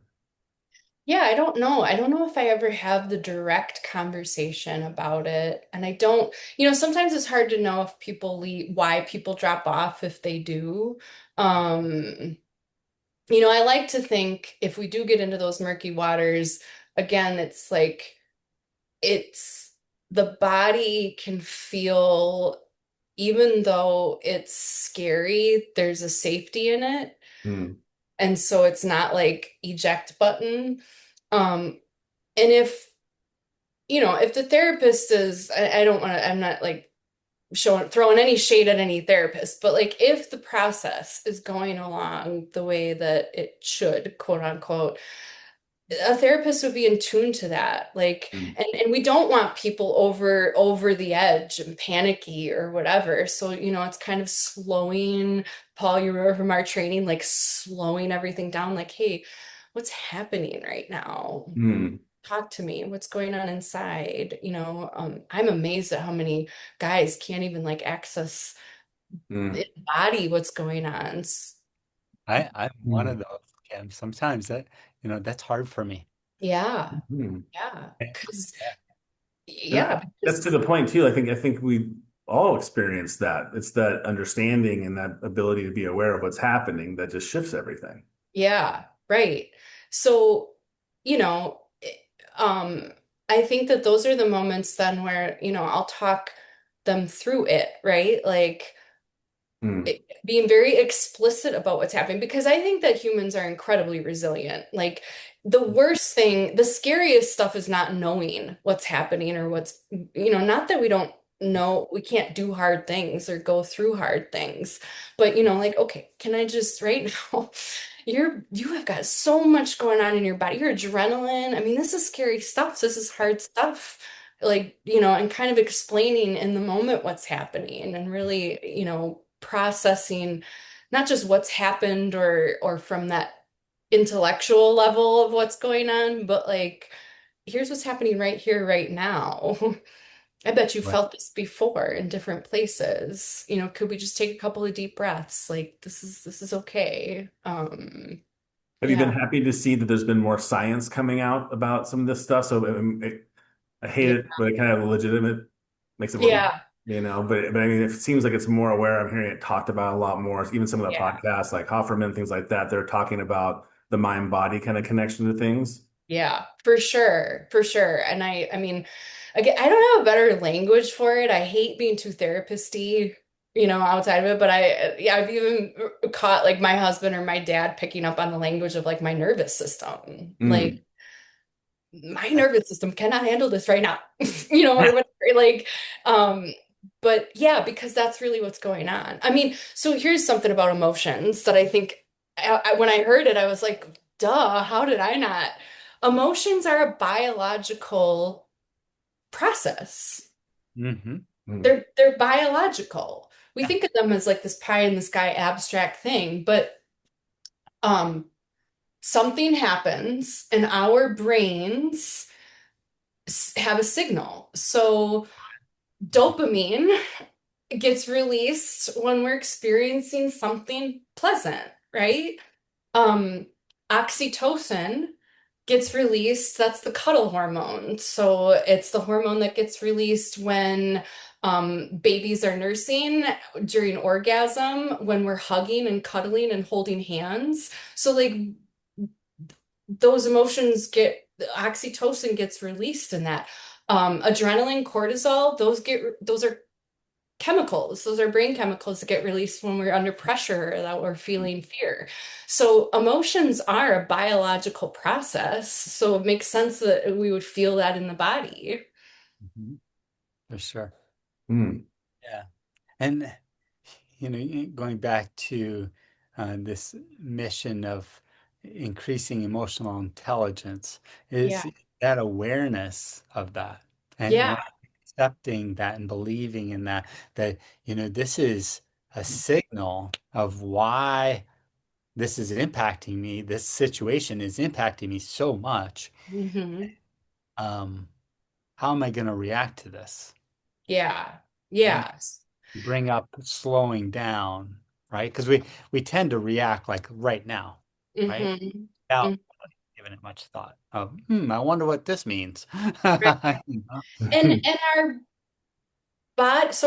S3: Yeah, I don't know. I don't know if I ever have the direct conversation about it. And I don't, sometimes it's hard to know if people leave, why people drop off if they do. Um, I like to think if we do get into those murky waters, again, it's like it's the body can feel, even though it's scary, there's a safety in it.
S1: Hmm.
S3: And so it's not like eject button. Um, and if the therapist is, I don't want to, I'm not like throwing any shade at any therapist, but like if the process is going along the way that it should, quote unquote, a therapist would be in tune to that. Like,
S1: Hmm.
S3: and we don't want people over the edge and panicky or whatever. So, it's kind of slowing, Paul, you remember from our training, like slowing everything down, like, hey, what's happening right now?
S1: Hmm.
S3: Talk to me. What's going on inside? I'm amazed at how many guys can't even like access
S1: Hmm.
S3: in body what's going on.
S2: I'm one of
S1: Hmm.
S2: those, Kim. Sometimes that's hard for me.
S3: Yeah,
S1: Hmm.
S3: yeah. Because
S2: Yeah.
S1: And
S3: Yeah,
S1: that's to the
S3: just
S1: point too. I think we all experience that. It's that understanding and that ability to be aware of what's happening that just shifts everything.
S3: yeah, right. So, you know, I think that those are the moments then where, I'll talk them through it, right? Like
S1: Mm.
S3: being very explicit about what's happening because I think that humans are incredibly resilient. Like the worst thing, the scariest stuff is not knowing what's happening or not that we don't know, we can't do hard things or go through hard things, but like, okay, can I just right now, you have got so much going on in your body, your adrenaline. I mean, this is scary stuff. This is hard stuff. Like, and kind of explaining in the moment what's happening and really, processing not just what's happened or from that intellectual level of what's going on, but like, here's what's happening right here, right now. I bet you
S2: Right.
S3: felt this before in different places. Could we just take a couple of deep breaths? Like, this is okay.
S1: Have you been
S3: Yeah.
S1: happy to see that there's been more science coming out about some of this stuff? So I hate
S3: Yeah.
S1: it, but it kind of legitimate makes it more,
S3: Yeah.
S1: but I mean, it seems like it's more aware. I'm hearing it talked about a lot more. Even some of the
S3: Yeah.
S1: podcasts like Hofferman, things like that, they're talking about the mind body kind of connection to things.
S3: Yeah, for sure, for sure. And I mean, again, I don't have a better language for it. I hate being too therapist-y, outside of it. But yeah, I've even caught like my husband or my dad picking up on the language of like my nervous system.
S1: Mm.
S3: Like my nervous system cannot handle this right now, or whatever. Like, um, but yeah, because that's really what's going on. I mean, so here's something about emotions that I think when I heard it, I was like, duh, how did I not? Emotions are a biological process.
S2: Hmm.
S1: Mm.
S3: They're biological. We think of them as like this pie in the sky abstract thing, but um something happens and our brains have a signal. So dopamine gets released when we're experiencing something pleasant, right? Um, Oxytocin gets released. That's the cuddle hormone. So it's the hormone that gets released when babies are nursing, during orgasm, when we're hugging and cuddling and holding hands. So like those emotions get oxytocin gets released in that. Adrenaline, cortisol, those are chemicals. Those are brain chemicals that get released when we're under pressure or that we're feeling fear. So emotions are a biological process. So it makes sense that we would feel that in the body.
S2: Hmm. For sure.
S1: Mm.
S2: Yeah. And going back to this mission of increasing emotional intelligence
S3: Yeah.
S2: is that awareness of that and
S3: Yeah.
S2: accepting that and believing in that, this is a signal of why this is impacting me. This situation is impacting me so much.
S3: Hmm.
S2: Um, how am I going to react to this?
S3: Yeah.
S2: And
S3: Yes.
S2: bring up slowing down, right? Because we tend to react like right now, right?
S3: Hmm.
S2: Without giving it much thought. Oh, I wonder what this means.
S3: Right.
S2: You know?
S3: And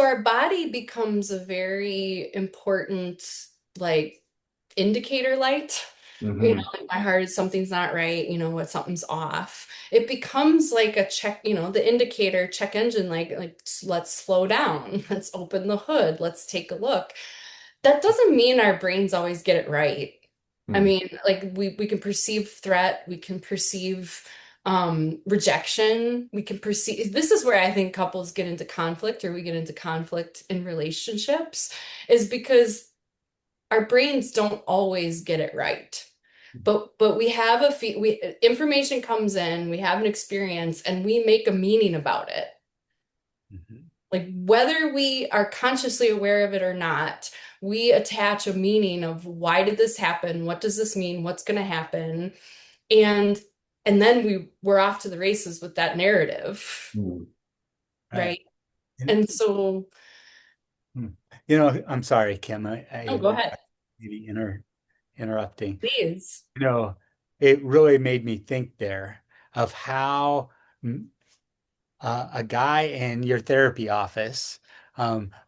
S3: our body becomes a very important like indicator light.
S1: Hmm.
S3: Like my heart is something's not right, what something's off. It becomes like a check, the indicator check engine, like let's slow down, let's open the hood, let's take a look. That doesn't mean our brains always get it right. I
S1: Mm.
S3: mean, like we can perceive threat, we can perceive rejection, we can perceive this is where I think couples get into conflict or we get into conflict in relationships, is because our brains don't always get it right. But we have information comes in, we have an experience, and we make a meaning about it.
S2: Mhm.
S3: Like whether we are consciously aware of it or not, we attach a meaning of why did this happen? What does this mean? What's going to happen? And and then we're off to the races with that narrative,
S1: Mm.
S2: Right.
S3: right?
S2: And,
S3: And so,
S2: hmm. I'm sorry, Kim.
S3: oh, go ahead,
S2: Maybe interrupting.
S3: please.
S2: You know, it really made me think there of how a guy in your therapy office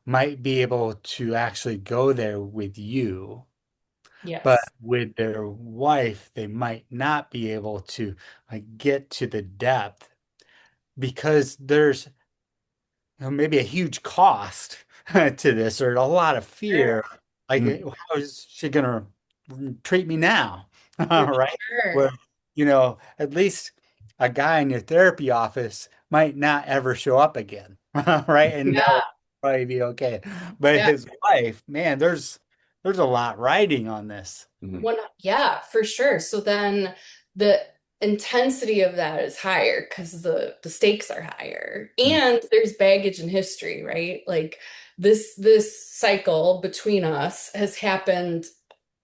S2: might be able to actually go there with you, but
S3: Yes.
S2: with their wife, they might not be able to like get to the depth because there's maybe a huge cost to this or a lot of
S3: Sure.
S2: fear. Like,
S1: Mm.
S2: how is she gonna treat me now?
S3: For
S2: Right? Where,
S3: sure.
S2: at least a guy in your therapy office might not ever show up again, right? And that would
S3: Yeah.
S2: probably be okay. But
S3: Yeah.
S2: his wife, man, there's a lot riding on this.
S1: Mm.
S3: Yeah, for sure. So then the intensity of that is higher because the stakes are higher.
S1: Mm.
S3: And there's baggage in history, right? Like this cycle between us has happened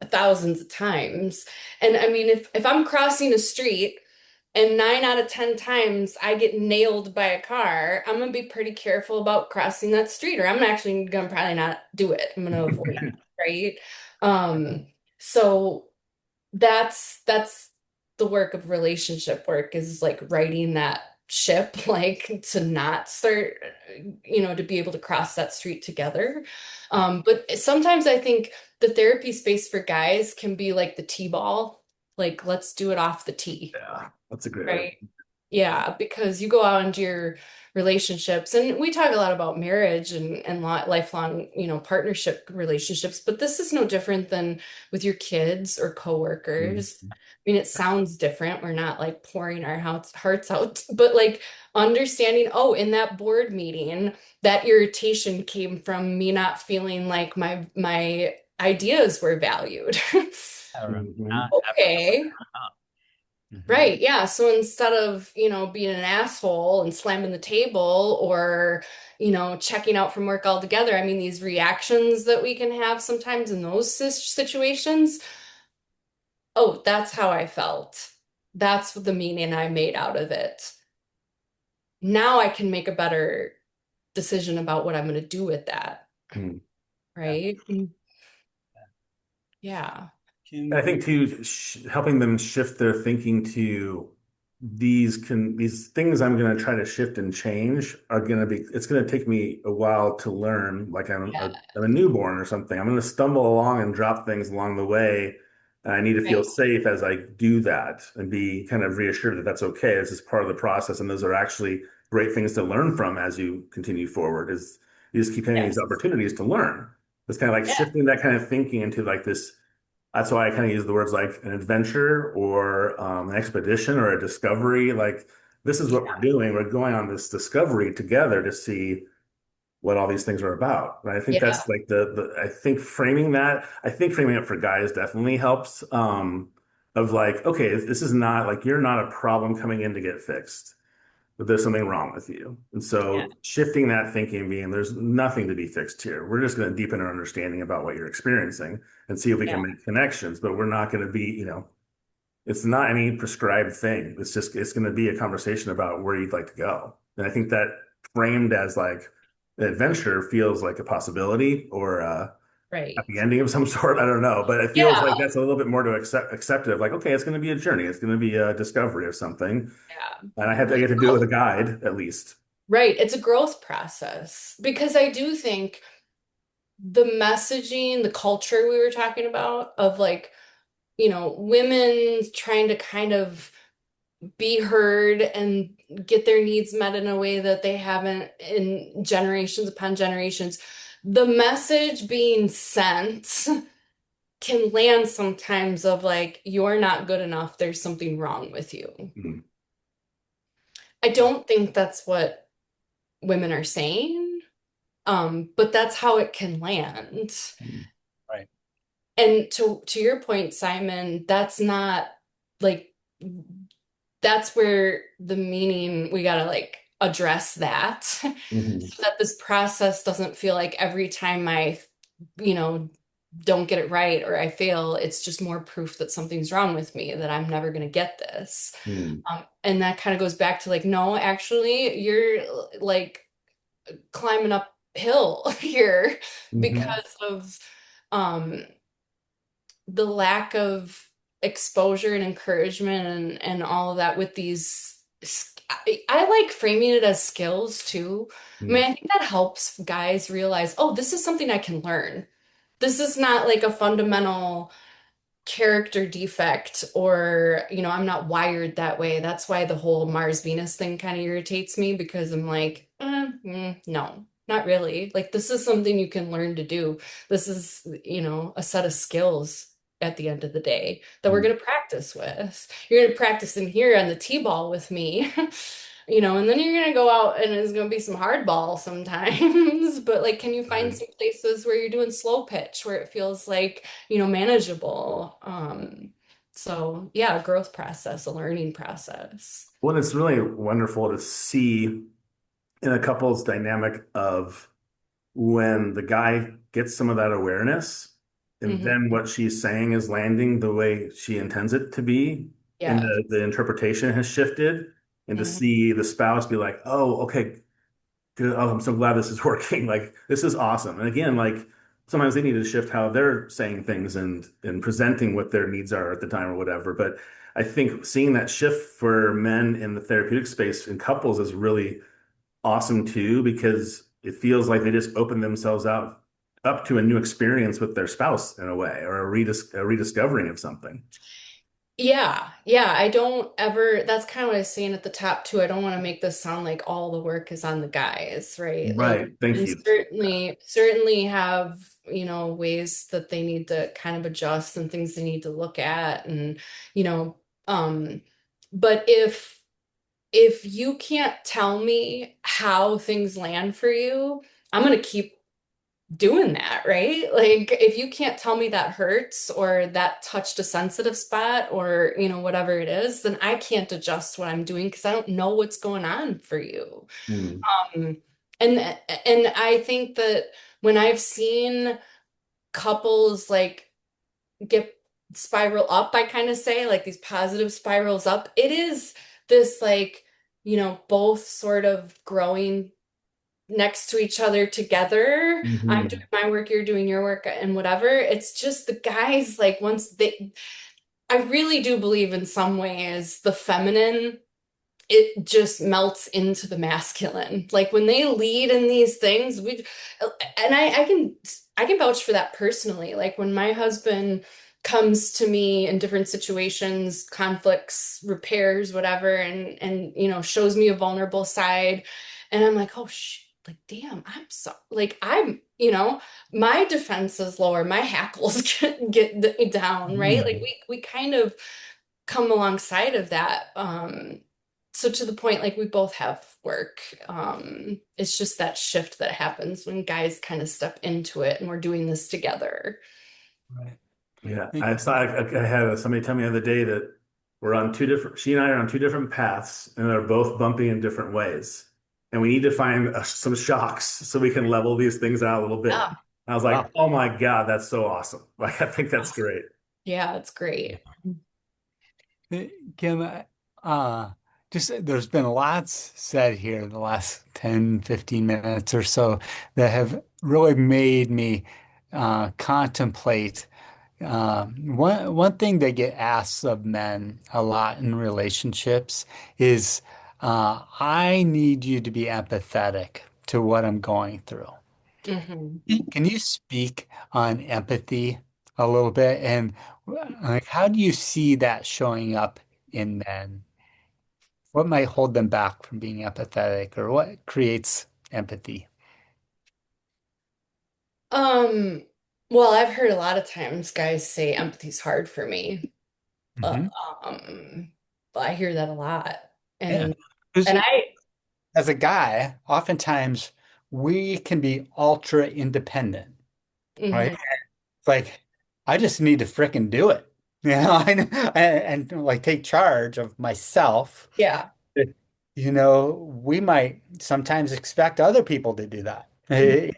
S3: thousands of times. And I mean, if I'm crossing a street and 9 out of 10 times I get nailed by a car, I'm gonna be pretty careful about crossing that street, or I'm actually gonna probably not do it. I'm gonna avoid it, right? So that's the work of relationship work is like righting that ship, like to not start, to be able to cross that street together. But sometimes I think the therapy space for guys can be like the T-ball, like let's do it off the tee.
S1: Yeah, that's a great way.
S3: Right. Yeah, because you go out into your relationships, and we talk a lot about marriage and lifelong, partnership relationships, but this is no different than with your kids or
S1: Mm.
S3: coworkers. I mean, it sounds different. We're not like pouring our hearts out, but like understanding, oh, in that board meeting, that irritation came from me not feeling like my ideas were valued.
S2: Or
S1: Mhm.
S2: not ever
S3: Okay.
S2: up. Mhm.
S3: Right, yeah. So instead of, being an asshole and slamming the table or, checking out from work altogether, I mean, these reactions that we can have sometimes in those situations, oh, that's how I felt. That's the meaning I made out of it. Now I can make a better decision about what I'm going to do with that,
S1: Mm.
S2: Yeah.
S3: right? Yeah.
S1: I
S2: Can
S1: think too, helping them shift their thinking to these things I'm going to try to shift and change are going to be. It's going to take me a while to learn. Like I'm a newborn or something. I'm going to stumble along and drop things along the way. And I need to feel
S3: Right.
S1: safe as I do that and be kind of reassured that that's okay. This is part of the process, and those are actually great things to learn from as you continue forward. Is you just keep having these
S3: Yes.
S1: opportunities to learn. It's kind of like
S3: Yeah.
S1: shifting that kind of thinking into like this. That's why I kind of use the words like an adventure or an expedition or a discovery. Like this is what we're doing. We're going on this discovery together to see what all these things are about. And I think
S3: Yeah.
S1: that's like I think framing it for guys definitely helps. Of like, okay, this is not like you're not a problem coming in to get fixed, but there's something wrong with you. And
S3: Yeah.
S1: so shifting that thinking, being there's nothing to be fixed here. We're just going to deepen our understanding about what you're experiencing and see if we
S3: Yeah.
S1: can make connections, but we're not going to be, it's not any prescribed thing. It's going to be a conversation about where you'd like to go. And I think that framed as like an adventure feels like a possibility or a happy
S3: Right.
S1: ending of some sort. I don't know, but it feels like
S3: Yeah.
S1: that's a little bit more to accepted of like, okay, it's going to be a journey. It's going to be a discovery of something.
S3: Yeah.
S1: And I get to do it with a guide at least.
S3: Right. It's a growth process because I do think the messaging, the culture we were talking about of like, women trying to kind of be heard and get their needs met in a way that they haven't in generations upon generations. The message being sent can land sometimes of like, you're not good enough. There's something wrong with you.
S1: Mhm.
S3: I don't think that's what women are saying. But that's how it can land.
S2: right.
S3: And to your point, Simon, that's not like that's where the meaning we gotta like address that
S1: Mhm.
S3: so that this process doesn't feel like every time I, you know, don't get it right or I fail, it's just more proof that something's wrong with me, that I'm never gonna get this.
S1: Mhm.
S3: And that kind of goes back to like, no, actually, you're like climbing uphill here
S1: Mhm.
S3: because of um, the lack of exposure and encouragement and all of that with these I like framing it as skills too. I mean, I think that helps guys realize, oh, this is something I can learn. This is not like a fundamental character defect or, I'm not wired that way. That's why the whole Mars Venus thing kind of irritates me because I'm like, no, not really. Like, this is something you can learn to do. This is, a set of skills at the end of the day that we're
S1: Mm.
S3: going to practice with. You're going to practice in here on the T-ball with me. And then you're gonna go out and it's gonna be some hardball sometimes. But like, can you find
S1: Right.
S3: some places where you're doing slow pitch where it feels like, manageable? So yeah, a growth process, a learning process.
S1: Well, it's really wonderful to see in a couple's dynamic of when the guy gets some of that awareness and
S3: Hmm.
S1: then what she's saying is landing the way she intends it to be and
S3: Yes.
S1: the interpretation has shifted and to
S3: Hmm.
S1: see the spouse be like, oh, okay, good. Oh, I'm so glad this is working. Like, this is awesome. And again, like sometimes they need to shift how they're saying things and presenting what their needs are at the time or whatever. But I think seeing that shift for men in the therapeutic space in couples is really awesome too, because it feels like they just open themselves up to a new experience with their spouse in a way, or a rediscovering of something.
S3: Yeah, yeah. I don't ever, that's kind of what I was saying at the top too. I don't want to make this sound like all the work is on the guys, right? Like,
S1: Right. Thank
S3: and
S1: you.
S3: certainly have, ways that they need to kind of adjust and things they need to look at and, you know, um, but if you can't tell me how things land for you, I'm gonna keep doing that, right? Like if you can't tell me that hurts or that touched a sensitive spot or, whatever it is, then I can't adjust what I'm doing because I don't know what's going on for you.
S1: Hmm.
S3: Um, and and I think that when I've seen couples like get spiral up, I kind of say like these positive spirals up, it is this like, both sort of growing next to each other together. I'm doing
S1: Hmm.
S3: my work, you're doing your work, and whatever. It's just the guys, like, I really do believe in some ways the feminine, it just melts into the masculine. Like when they lead in these things, and I can vouch for that personally. Like when my husband comes to me in different situations, conflicts, repairs, whatever, and shows me a vulnerable side, and I'm like, oh shit, like damn, I'm so like my defense is lower, my hackles get down, right? Like
S1: Hmm.
S3: we kind of come alongside of that. So to the point, like we both have work. It's just that shift that happens when guys kind of step into it and we're doing this together.
S2: Right.
S1: Yeah, I saw. I had somebody tell me the other day that we're on two different. She and I are on two different paths, and they're both bumpy in different ways. And we need to find some shocks so we can level these things out a little bit.
S3: Yeah.
S1: I was like,
S2: Wow.
S1: oh my God, that's so awesome. Like, I think that's great.
S3: Yeah, it's great.
S2: Kim, uh, just there's been lots said here in the last 10, 15 minutes or so that have really made me contemplate. One thing they get asked of men a lot in relationships is, I need you to be empathetic to what I'm going through.
S3: Hmm.
S2: Can you speak on empathy a little bit? And like, how do you see that showing up in men? What might hold them back from being empathetic, or what creates empathy?
S3: Um, well, I've heard a lot of times guys say empathy's hard for me. Uh,
S2: Hmm.
S3: um, I hear that a lot.
S2: Yeah.
S3: And
S2: Because
S3: and I
S2: as a guy, oftentimes we can be ultra independent, right?
S3: mhm,
S2: It's like, I just need to frickin' do it. And like take charge of myself.
S3: yeah.
S2: We might sometimes expect other people to do that.
S3: Mhm.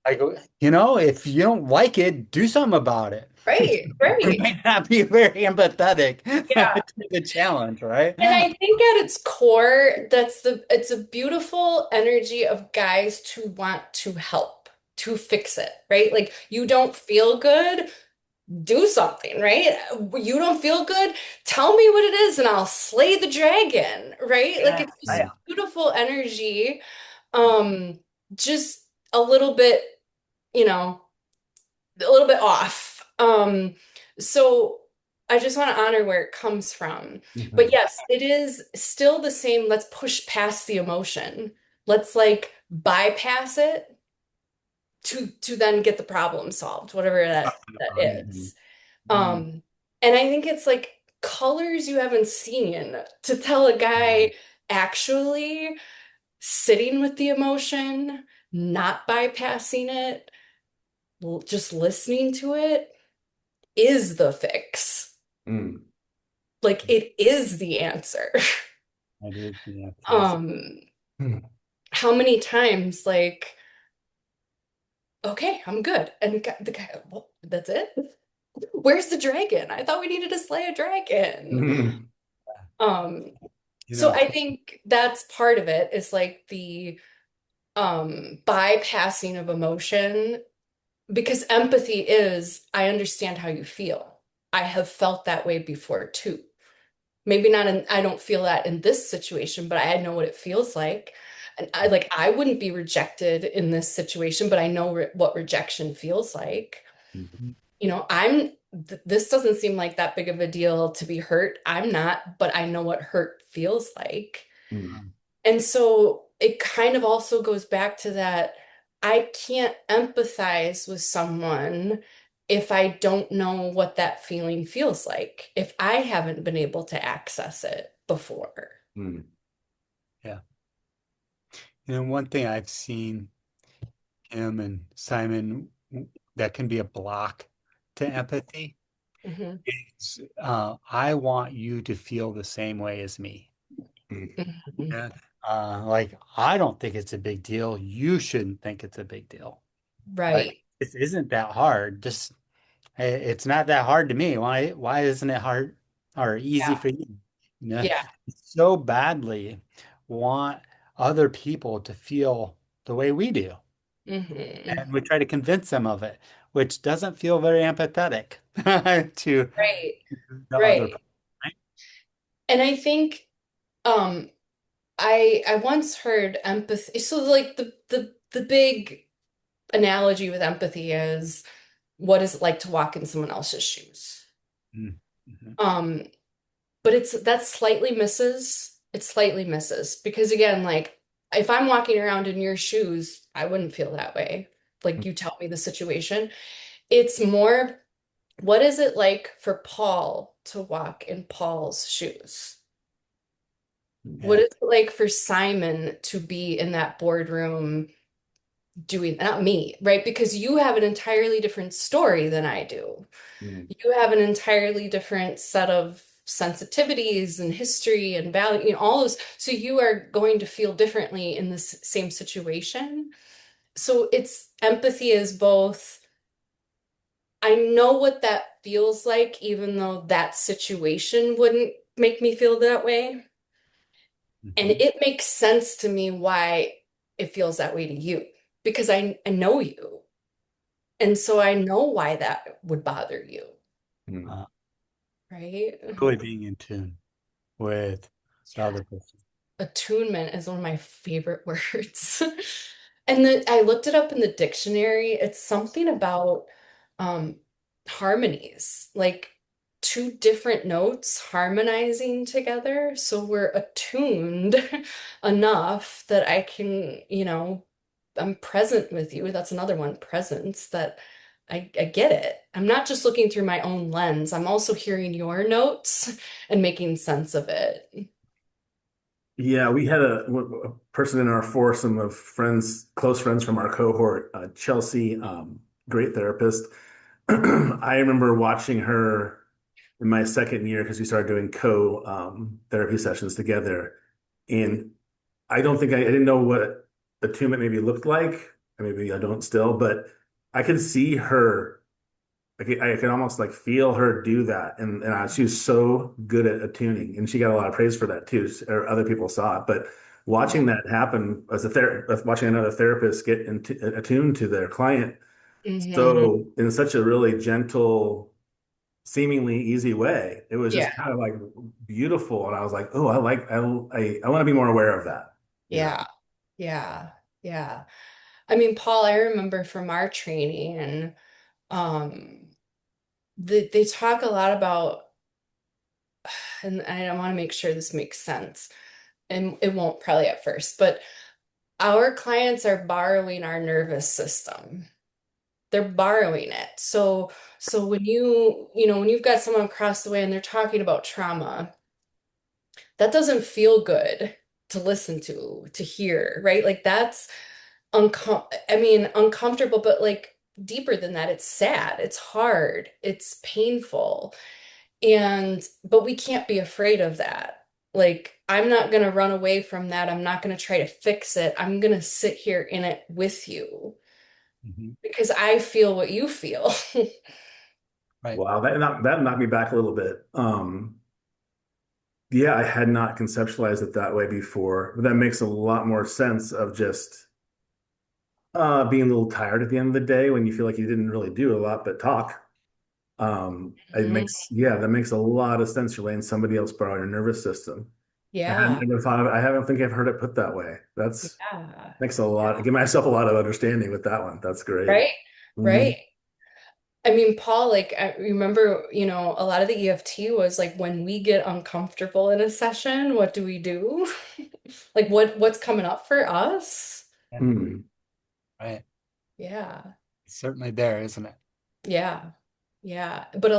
S2: Like, if you don't like it, do something about it.
S3: Right,
S2: You
S3: right.
S2: might not be very empathetic
S3: Yeah.
S2: to the challenge, right?
S3: And I think at its core, it's a beautiful energy of guys to want to help, to fix it, right? Like you don't feel good. do something, right? You don't feel good? Tell me what it is and I'll slay the dragon, right? Like
S2: Yeah.
S3: it's this
S1: Mm,
S3: beautiful energy. Um, just a little bit, you know, a little bit off. So I just want to honor where it comes from. But
S1: mhm,
S3: yes, it is still the same. Let's push past the emotion. Let's like bypass it to then get the problem solved, whatever that
S1: mhm,
S3: is. And I think it's like colors you haven't seen to tell a guy actually sitting with the emotion, not bypassing it, just listening to it is the fix.
S1: mm,
S3: Like it is the answer.
S2: That is the answer.
S3: Um,
S1: mm,
S3: how many times like, okay, I'm good. And the guy, well, that's it? Where's the dragon? I thought we needed to slay a dragon.
S1: mhm,
S3: Um,
S2: You
S3: so
S2: know,
S3: I think that's part of it is like the bypassing of emotion because empathy is I understand how you feel. I have felt that way before too. Maybe not in, I don't feel that in this situation, but I know what it feels like. And I wouldn't be rejected in this situation, but I know what rejection feels like.
S1: mhm,
S3: You know, this doesn't seem like that big of a deal to be hurt. I'm not, but I know what hurt feels like.
S1: mm,
S3: And so it kind of also goes back to that I can't empathize with someone if I don't know what that feeling feels like, if I haven't been able to access it before.
S1: mm,
S2: yeah. One thing I've seen him and Simon that can be a block to empathy
S3: Hmm.
S2: is I want you to feel the same way as me.
S1: mm,
S3: Hmm.
S2: Yeah. Like I don't think it's a big deal. You shouldn't think it's a big deal. Like
S3: Right.
S2: it isn't that hard. Just it's not that hard to me. Why isn't it hard or easy
S3: Yeah.
S2: for you? You know,
S3: Yeah.
S2: so badly want other people to feel the way we do.
S3: Hmm.
S2: And we try to convince them of it, which doesn't feel very empathetic to
S3: Right.
S2: the other
S3: Right.
S2: person, right?
S3: And I think um I once heard empathy. So like the big analogy with empathy is what is it like to walk in someone else's shoes?
S2: Mm, mhm,
S3: Um, but that slightly misses. It slightly misses because again, like if I'm walking around in your shoes, I wouldn't feel that way. Like you tell me the situation. It's more, what is it like for Paul to walk in Paul's shoes? What
S2: yeah.
S3: is it like for Simon to be in that boardroom doing, not me, right? Because you have an entirely different story than I do.
S1: mm,
S3: You have an entirely different set of sensitivities and history and value, all those. So you are going to feel differently in this same situation. So it's empathy is both, I know what that feels like, even though that situation wouldn't make me feel that way. And
S2: Mhm,
S3: it makes sense to me why it feels that way to you because I know you. And so I know why that would bother you,
S1: mm.
S2: uh,
S3: right?
S2: really being in tune with the
S3: Yeah.
S2: other person.
S3: Attunement is one of my favorite words. I looked it up in the dictionary. It's something about um, harmonies, like two different notes harmonizing together. So we're attuned enough that I can, I'm present with you. That's another one, presence, that I get it. I'm not just looking through my own lens. I'm also hearing your notes and making sense of it.
S1: Yeah, we had a person in our foursome of friends, close friends from our cohort, Chelsea, great therapist. I remember watching her in my second year because we started doing therapy sessions together. And I don't think I didn't know what attunement maybe looked like. Maybe I don't still, but I could see her. I could almost like feel her do that, and she was so good at attuning, and she got a lot of praise for that too. Or other people saw it, but watching that happen as watching another therapist get attuned to their client,
S3: Hmm.
S1: so in such a really gentle. seemingly easy way. It was
S3: Yeah.
S1: just kind of like beautiful. And I was like, oh, I want to be more aware of that. Yeah.
S3: Yeah. Yeah. Yeah. I mean, Paul, I remember from our training and they talk a lot about, and I want to make sure this makes sense, and it won't probably at first, but our clients are borrowing our nervous system. They're borrowing it. So when when you've got someone across the way and they're talking about trauma, that doesn't feel good to listen to hear, right? Like that's uncomfortable, but like deeper than that, it's sad, it's hard, it's painful. But we can't be afraid of that. Like, I'm not going to run away from that. I'm not going to try to fix it. I'm going to sit here in it with you
S2: Mhm.
S3: because I feel what you feel.
S2: Right.
S1: Wow, that knocked me back a little bit. Yeah, I had not conceptualized it that way before, but that makes a lot more sense of just being a little tired at the end of the day when you feel like you didn't really do a lot but talk. It
S3: Mhm.
S1: makes, yeah, that makes a lot of sense. You're letting somebody else borrow your nervous system. I hadn't
S3: Yeah.
S1: ever thought of, I haven't think I've heard it put that way. That's
S3: Yeah.
S1: makes a lot, give myself a lot of understanding with that one. That's great.
S3: Right.
S1: Hmm.
S3: Right. I mean, Paul, like, I remember, a lot of the EFT was like when we get uncomfortable in a session, what do we do? Like what's coming up for us?
S2: Yeah.
S1: Hmm.
S2: Right.
S3: Yeah.
S2: It's certainly there, isn't it?
S3: Yeah. Yeah. But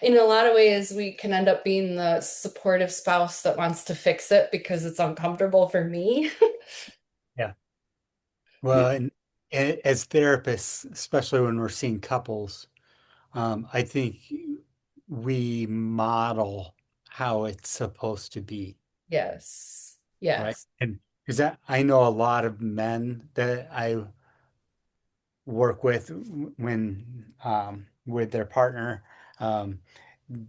S3: in a lot of ways, we can end up being the supportive spouse that wants to fix it because it's uncomfortable for me.
S2: Yeah.
S1: Yeah.
S2: Well, and as therapists, especially when we're seeing couples, I think we model how it's supposed to be,
S3: Yes.
S2: right?
S3: Yes.
S2: And because I know a lot of men that I work with when with their partner,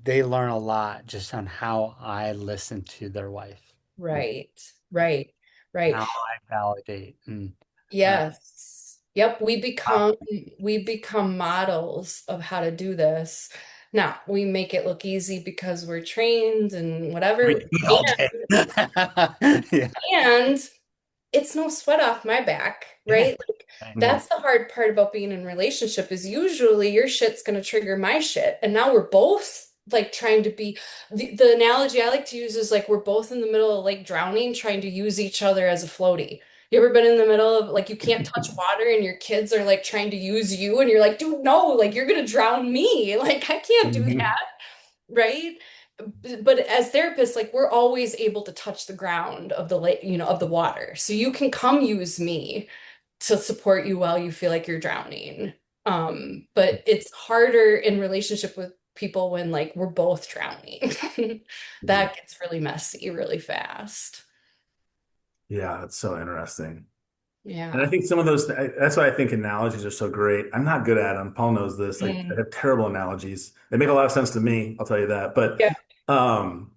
S2: they learn a lot just on how I listen to their wife,
S3: Right. Right. Right.
S2: how I validate and uh,
S3: Yes. Yep,
S2: how
S3: we become models of how to do this. Now, we make it look easy because we're trained and
S2: we
S3: whatever.
S2: do it all day. Yeah,
S3: And it's no sweat off my back,
S2: yeah,
S3: right? Like
S2: right.
S1: Hmm.
S3: that's the hard part about being in a relationship is usually your shit's gonna trigger my shit. And now we're both like trying to be the analogy I like to use is like we're both in the middle of like drowning, trying to use each other as a floaty. You ever been in the middle of like you can't touch water and your kids are like trying to use you and you're like, dude, no, like you're gonna drown me. Like I can't do
S2: Mhm.
S3: that, right? But as therapists, like we're always able to touch the ground of the lake, of the water. So you can come use me to support you while you feel like you're drowning. But it's harder in relationship with people when like we're both drowning. That gets really messy really fast.
S1: Yeah, that's so interesting. And I
S3: Yeah.
S1: think some of those, that's why I think analogies are so great. I'm not good at them. Paul knows this. I
S3: Mm.
S1: have terrible analogies. They make a lot of sense to me, I'll tell you that. But
S3: Yeah.
S1: um,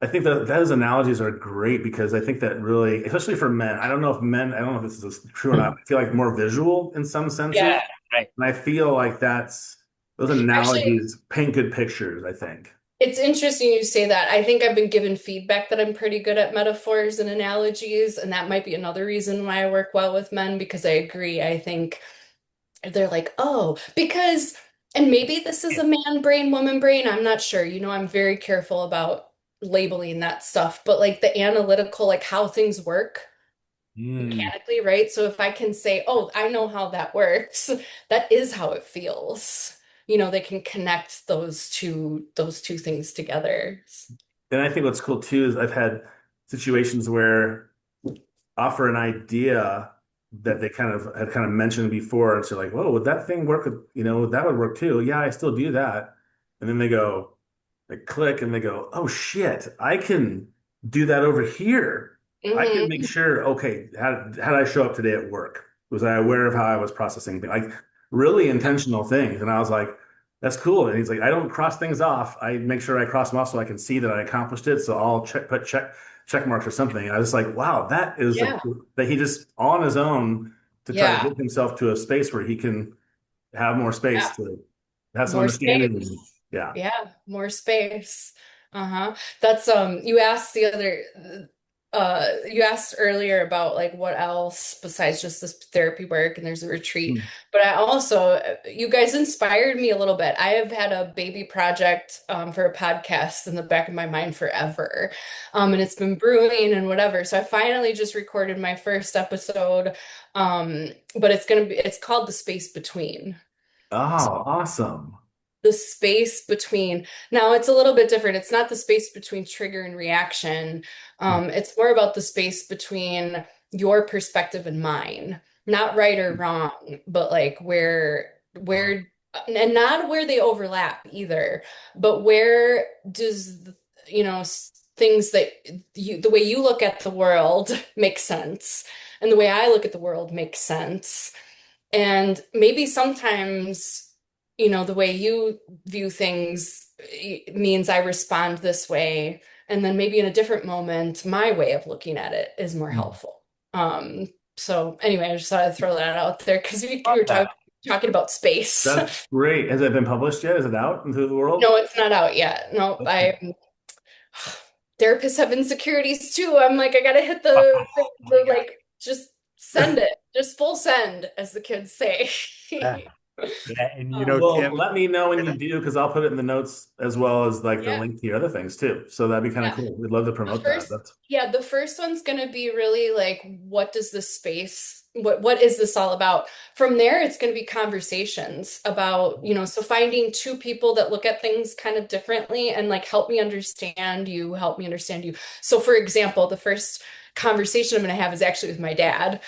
S1: I think that those analogies are great because I think that really, especially for men, I don't know if men, I don't know if this is true or not. I feel like more visual in some
S3: Yeah.
S1: senses.
S2: Right.
S1: And I feel like those
S3: Actually,
S1: analogies paint good pictures, I think.
S3: it's interesting you say that. I think I've been given feedback that I'm pretty good at metaphors and analogies, and that might be another reason why I work well with men because I agree. I think they're like, oh, because, and maybe this is a man brain, woman brain. I'm not sure. I'm very careful about labeling that stuff, but like the analytical, like how things work
S2: Mm.
S3: mechanically, right? So if I can say, oh, I know how that works, that is how it feels. They can connect those two things together.
S1: And I think what's cool too is I've had situations where offer an idea that they kind of mentioned before, and so like, whoa, would that thing work? That would work too. Yeah, I still do that. And then they click, and they go, oh shit, I can do that over here. I can make
S3: Hmm.
S1: sure. Okay, how did I show up today at work? Was I aware of how I was processing things? Like really intentional things. And I was like, that's cool. And he's like, I don't cross things off. I make sure I cross them off so I can see that I accomplished it. So I'll put check marks or something. I was like, wow,
S3: Yeah.
S1: that he just on his own to try to
S3: Yeah.
S1: get himself to a space where he can have more
S3: Yeah.
S1: space to have some
S3: More
S1: understanding.
S3: space.
S1: Yeah.
S3: Yeah, more space. Uh-huh. That's you asked the other you asked earlier about like what else besides just this therapy work and there's a retreat.
S1: Mm.
S3: But I also you guys inspired me a little bit. I have had a baby project for a podcast in the back of my mind forever. And it's been brewing and whatever. So I finally just recorded my first episode. But it's called The Space Between.
S1: Oh, awesome.
S3: The space between now it's a little bit different. It's not the space between trigger and reaction. It's more about the space between your perspective and mine, not right or wrong, but like
S1: Wow.
S3: where and not where they overlap either, but where does things that the way you look at the world make sense and the way I look at the world makes sense. And maybe sometimes, the way you view things means I respond this way. And then maybe in a different moment, my way of looking at it is more
S1: Mm.
S3: helpful. So anyway, I just thought I'd throw that out there because we
S1: Love
S3: were
S1: that.
S3: talking about space.
S1: That's great. Has it been published yet? Is it out into the world?
S3: No, it's not out yet. No,
S1: Okay.
S3: I therapists have insecurities too. I'm like, I gotta hit
S1: Oh my
S3: the
S1: God.
S3: like, just send it, just full send, as the kids say.
S2: Yeah. Yeah, and
S3: Um,
S1: Well,
S2: Kim,
S1: let me know when you do, because I'll put it in the notes as well as like the
S3: yeah,
S1: link to your other things too. So that'd be kind of
S3: yeah.
S1: cool. We'd love to
S3: The
S1: promote that.
S3: first, yeah, the first one's gonna be really like, what does this space, what is this all about? From there, it's gonna be conversations about, so finding two people that look at things kind of differently and like help me understand you. So for example, the first conversation I'm gonna have is actually with my dad.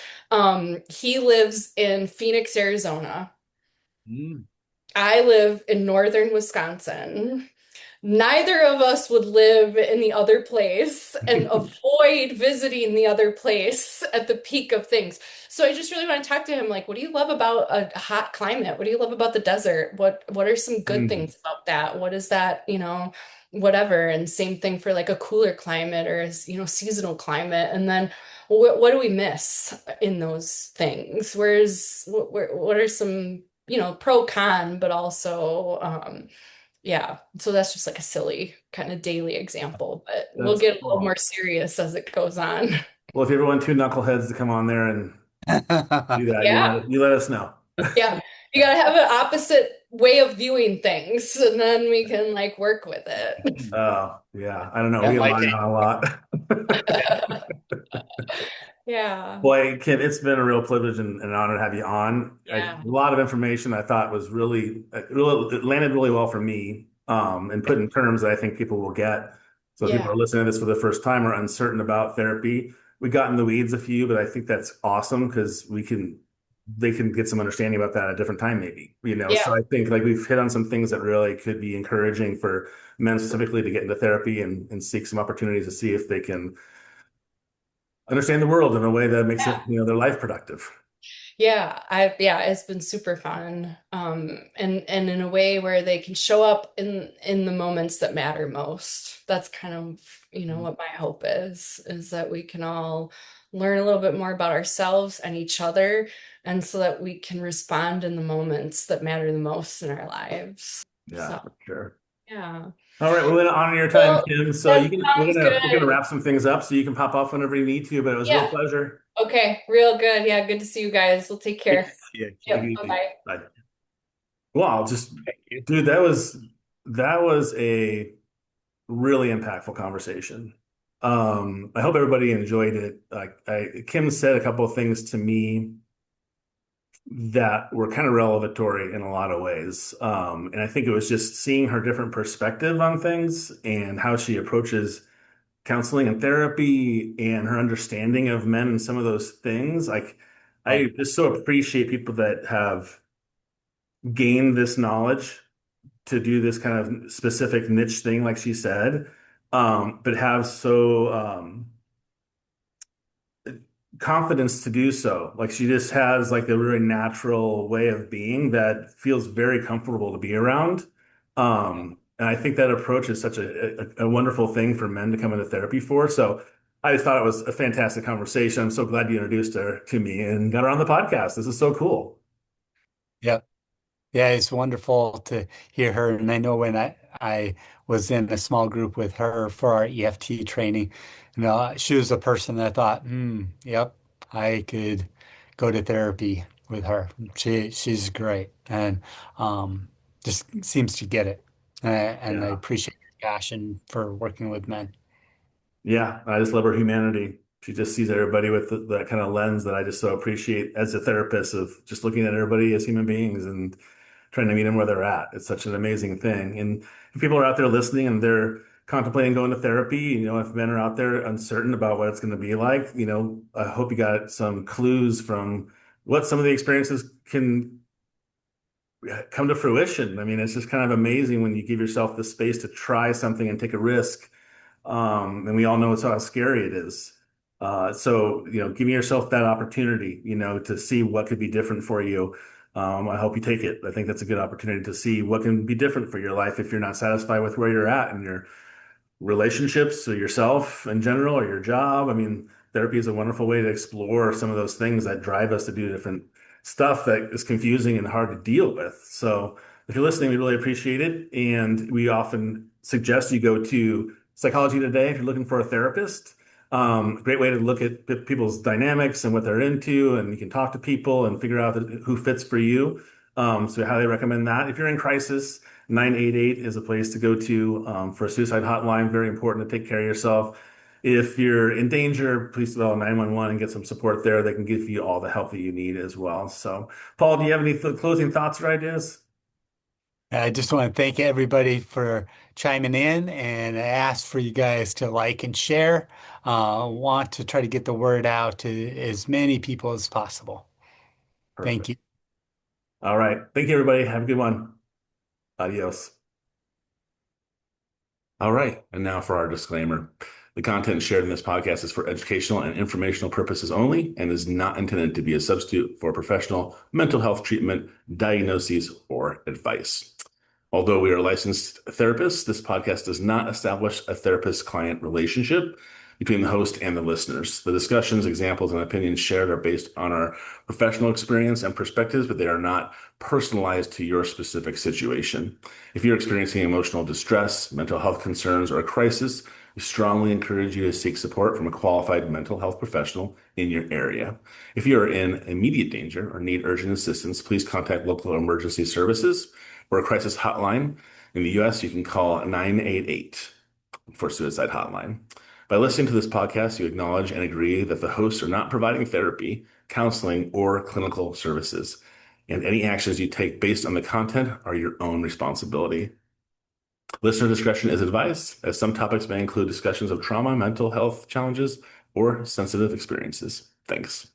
S3: He lives in Phoenix, Arizona.
S1: Mm.
S3: I live in northern Wisconsin. Neither of us would live in the other place and avoid visiting the other place at the peak of things. So I just really want to talk to him like, what do you love about a hot climate? What do you love about the desert? What are some good
S1: Mm.
S3: things about that? What is that, whatever. And same thing for like a cooler climate or seasonal climate. And then what do we miss in those things? What are some, pro con, but also yeah, so that's just like a silly kind of daily example, but we'll
S1: That's
S3: get a little
S1: cool.
S3: more serious as it goes on.
S1: Well, if you ever want two knuckleheads to come on there and do that,
S3: Yeah,
S1: you let us know.
S3: yeah. You gotta have an opposite way of viewing things, and then we can like work with
S1: Oh, yeah. I don't know.
S2: yeah,
S1: We
S2: like
S1: align on a lot.
S3: it. Yeah,
S1: Boy, Kim, it's been a real privilege and an honor to have you on. A
S3: yeah,
S1: lot of information I thought was it landed really well for me, and put in terms that I think people will get. So if people
S3: yeah,
S1: are listening to this for the first time or uncertain about therapy, we got in the weeds a few, but I think that's awesome because they can get some understanding about that at a different time, maybe, So
S3: yeah,
S1: I think like we've hit on some things that really could be encouraging for men specifically to get into therapy and seek some opportunities to see if they can understand the world in a way that makes it,
S3: yeah.
S1: their life productive.
S3: Yeah, it's been super fun. And in a way where they can show up in the moments that matter most. That's kind of, what my hope is that we can all learn a little bit more about ourselves and each other, and so that we can respond in the moments that matter the most in our lives.
S1: Yeah,
S3: So,
S1: for sure.
S3: yeah.
S1: All right, we're going to honor your time,
S3: Well,
S1: Kim. So
S3: that sounds
S1: we're gonna
S3: good.
S1: wrap some things up so you can pop off whenever you need to. But it was a real
S3: Yeah.
S1: pleasure.
S3: Okay, real good. Yeah, good to see you guys. We'll take
S2: good to
S3: care.
S2: see you,
S1: Take
S2: Kim.
S1: it
S3: Yep,
S1: easy.
S3: bye-bye.
S1: Bye. Well, I'll just,
S2: Thank you.
S1: dude, that was a really impactful conversation. I hope everybody enjoyed it. Kim said a couple of things to me that were kind of revelatory in a lot of ways. And I think it was just seeing her different perspective on things and how she approaches counseling and therapy and her understanding of men and some of those things. Like,
S2: Oh,
S1: I just so appreciate people that have gained this knowledge to do this kind of specific niche thing, like she said, but have so confidence to do so. Like she just has like a really natural way of being that feels very comfortable to be around. And I think that approach is such a wonderful thing for men to come into therapy for. So I just thought it was a fantastic conversation. I'm so glad you introduced her to me and got her on the podcast. This is so cool.
S2: yeah. Yeah, it's wonderful to hear her. And I know when I was in a small group with her for our EFT training, she was a person that I thought, yep, I could go to therapy with her. She's great and just seems to get it. And I
S1: Yeah.
S2: appreciate your passion for working with men.
S1: Yeah, I just love her humanity. She just sees everybody with that kind of lens that I just so appreciate as a therapist of just looking at everybody as human beings and trying to meet them where they're at. It's such an amazing thing. And if people are out there listening and they're contemplating going to therapy, if men are out there uncertain about what it's going to be like, I hope you got some clues from what some of the experiences can come to fruition. I mean, it's just kind of amazing when you give yourself the space to try something and take a risk, and we all know it's how scary it is. So, giving yourself that opportunity, to see what could be different for you. I hope you take it. I think that's a good opportunity to see what can be different for your life if you're not satisfied with where you're at and you're relationships or yourself in general or your job. I mean, therapy is a wonderful way to explore some of those things that drive us to do different stuff that is confusing and hard to deal with. So if you're listening, we really appreciate it. And we often suggest you go to Psychology Today if you're looking for a therapist. Great way to look at people's dynamics and what they're into, and you can talk to people and figure out who fits for you. So I highly recommend that. If you're in crisis, 988 is a place to go to for a suicide hotline. Very important to take care of yourself. If you're in danger, please dial 911 and get some support there. They can give you all the help that you need as well. So, Paul, do you have any closing thoughts or ideas?
S2: I just want to thank everybody for chiming in and I ask for you guys to like and share. Want to try to get the word out to as many people as possible. Thank
S1: Perfect.
S2: you.
S1: All right. Thank you, everybody. Have a good one. Adios. All right. And now for our disclaimer. The content shared in this podcast is for educational and informational purposes only and is not intended to be a substitute for professional mental health treatment, diagnoses, or advice. Although we are licensed therapists, this podcast does not establish a therapist-client relationship between the host and the listeners. The discussions, examples, and opinions shared are based on our professional experience and perspectives, but they are not personalized to your specific situation. If you're experiencing emotional distress, mental health concerns, or a crisis, we strongly encourage you to seek support from a qualified mental health professional in your area. If you are in immediate danger or need urgent assistance, please contact local emergency services or a crisis hotline. In the US, you can call 988 for suicide hotline. By listening to this podcast, you acknowledge and agree that the hosts are not providing therapy, counseling, or clinical services, and any actions you take based on the content are your own responsibility. Listener discretion is advised, as some topics may include discussions of trauma, mental health challenges, or sensitive experiences. Thanks.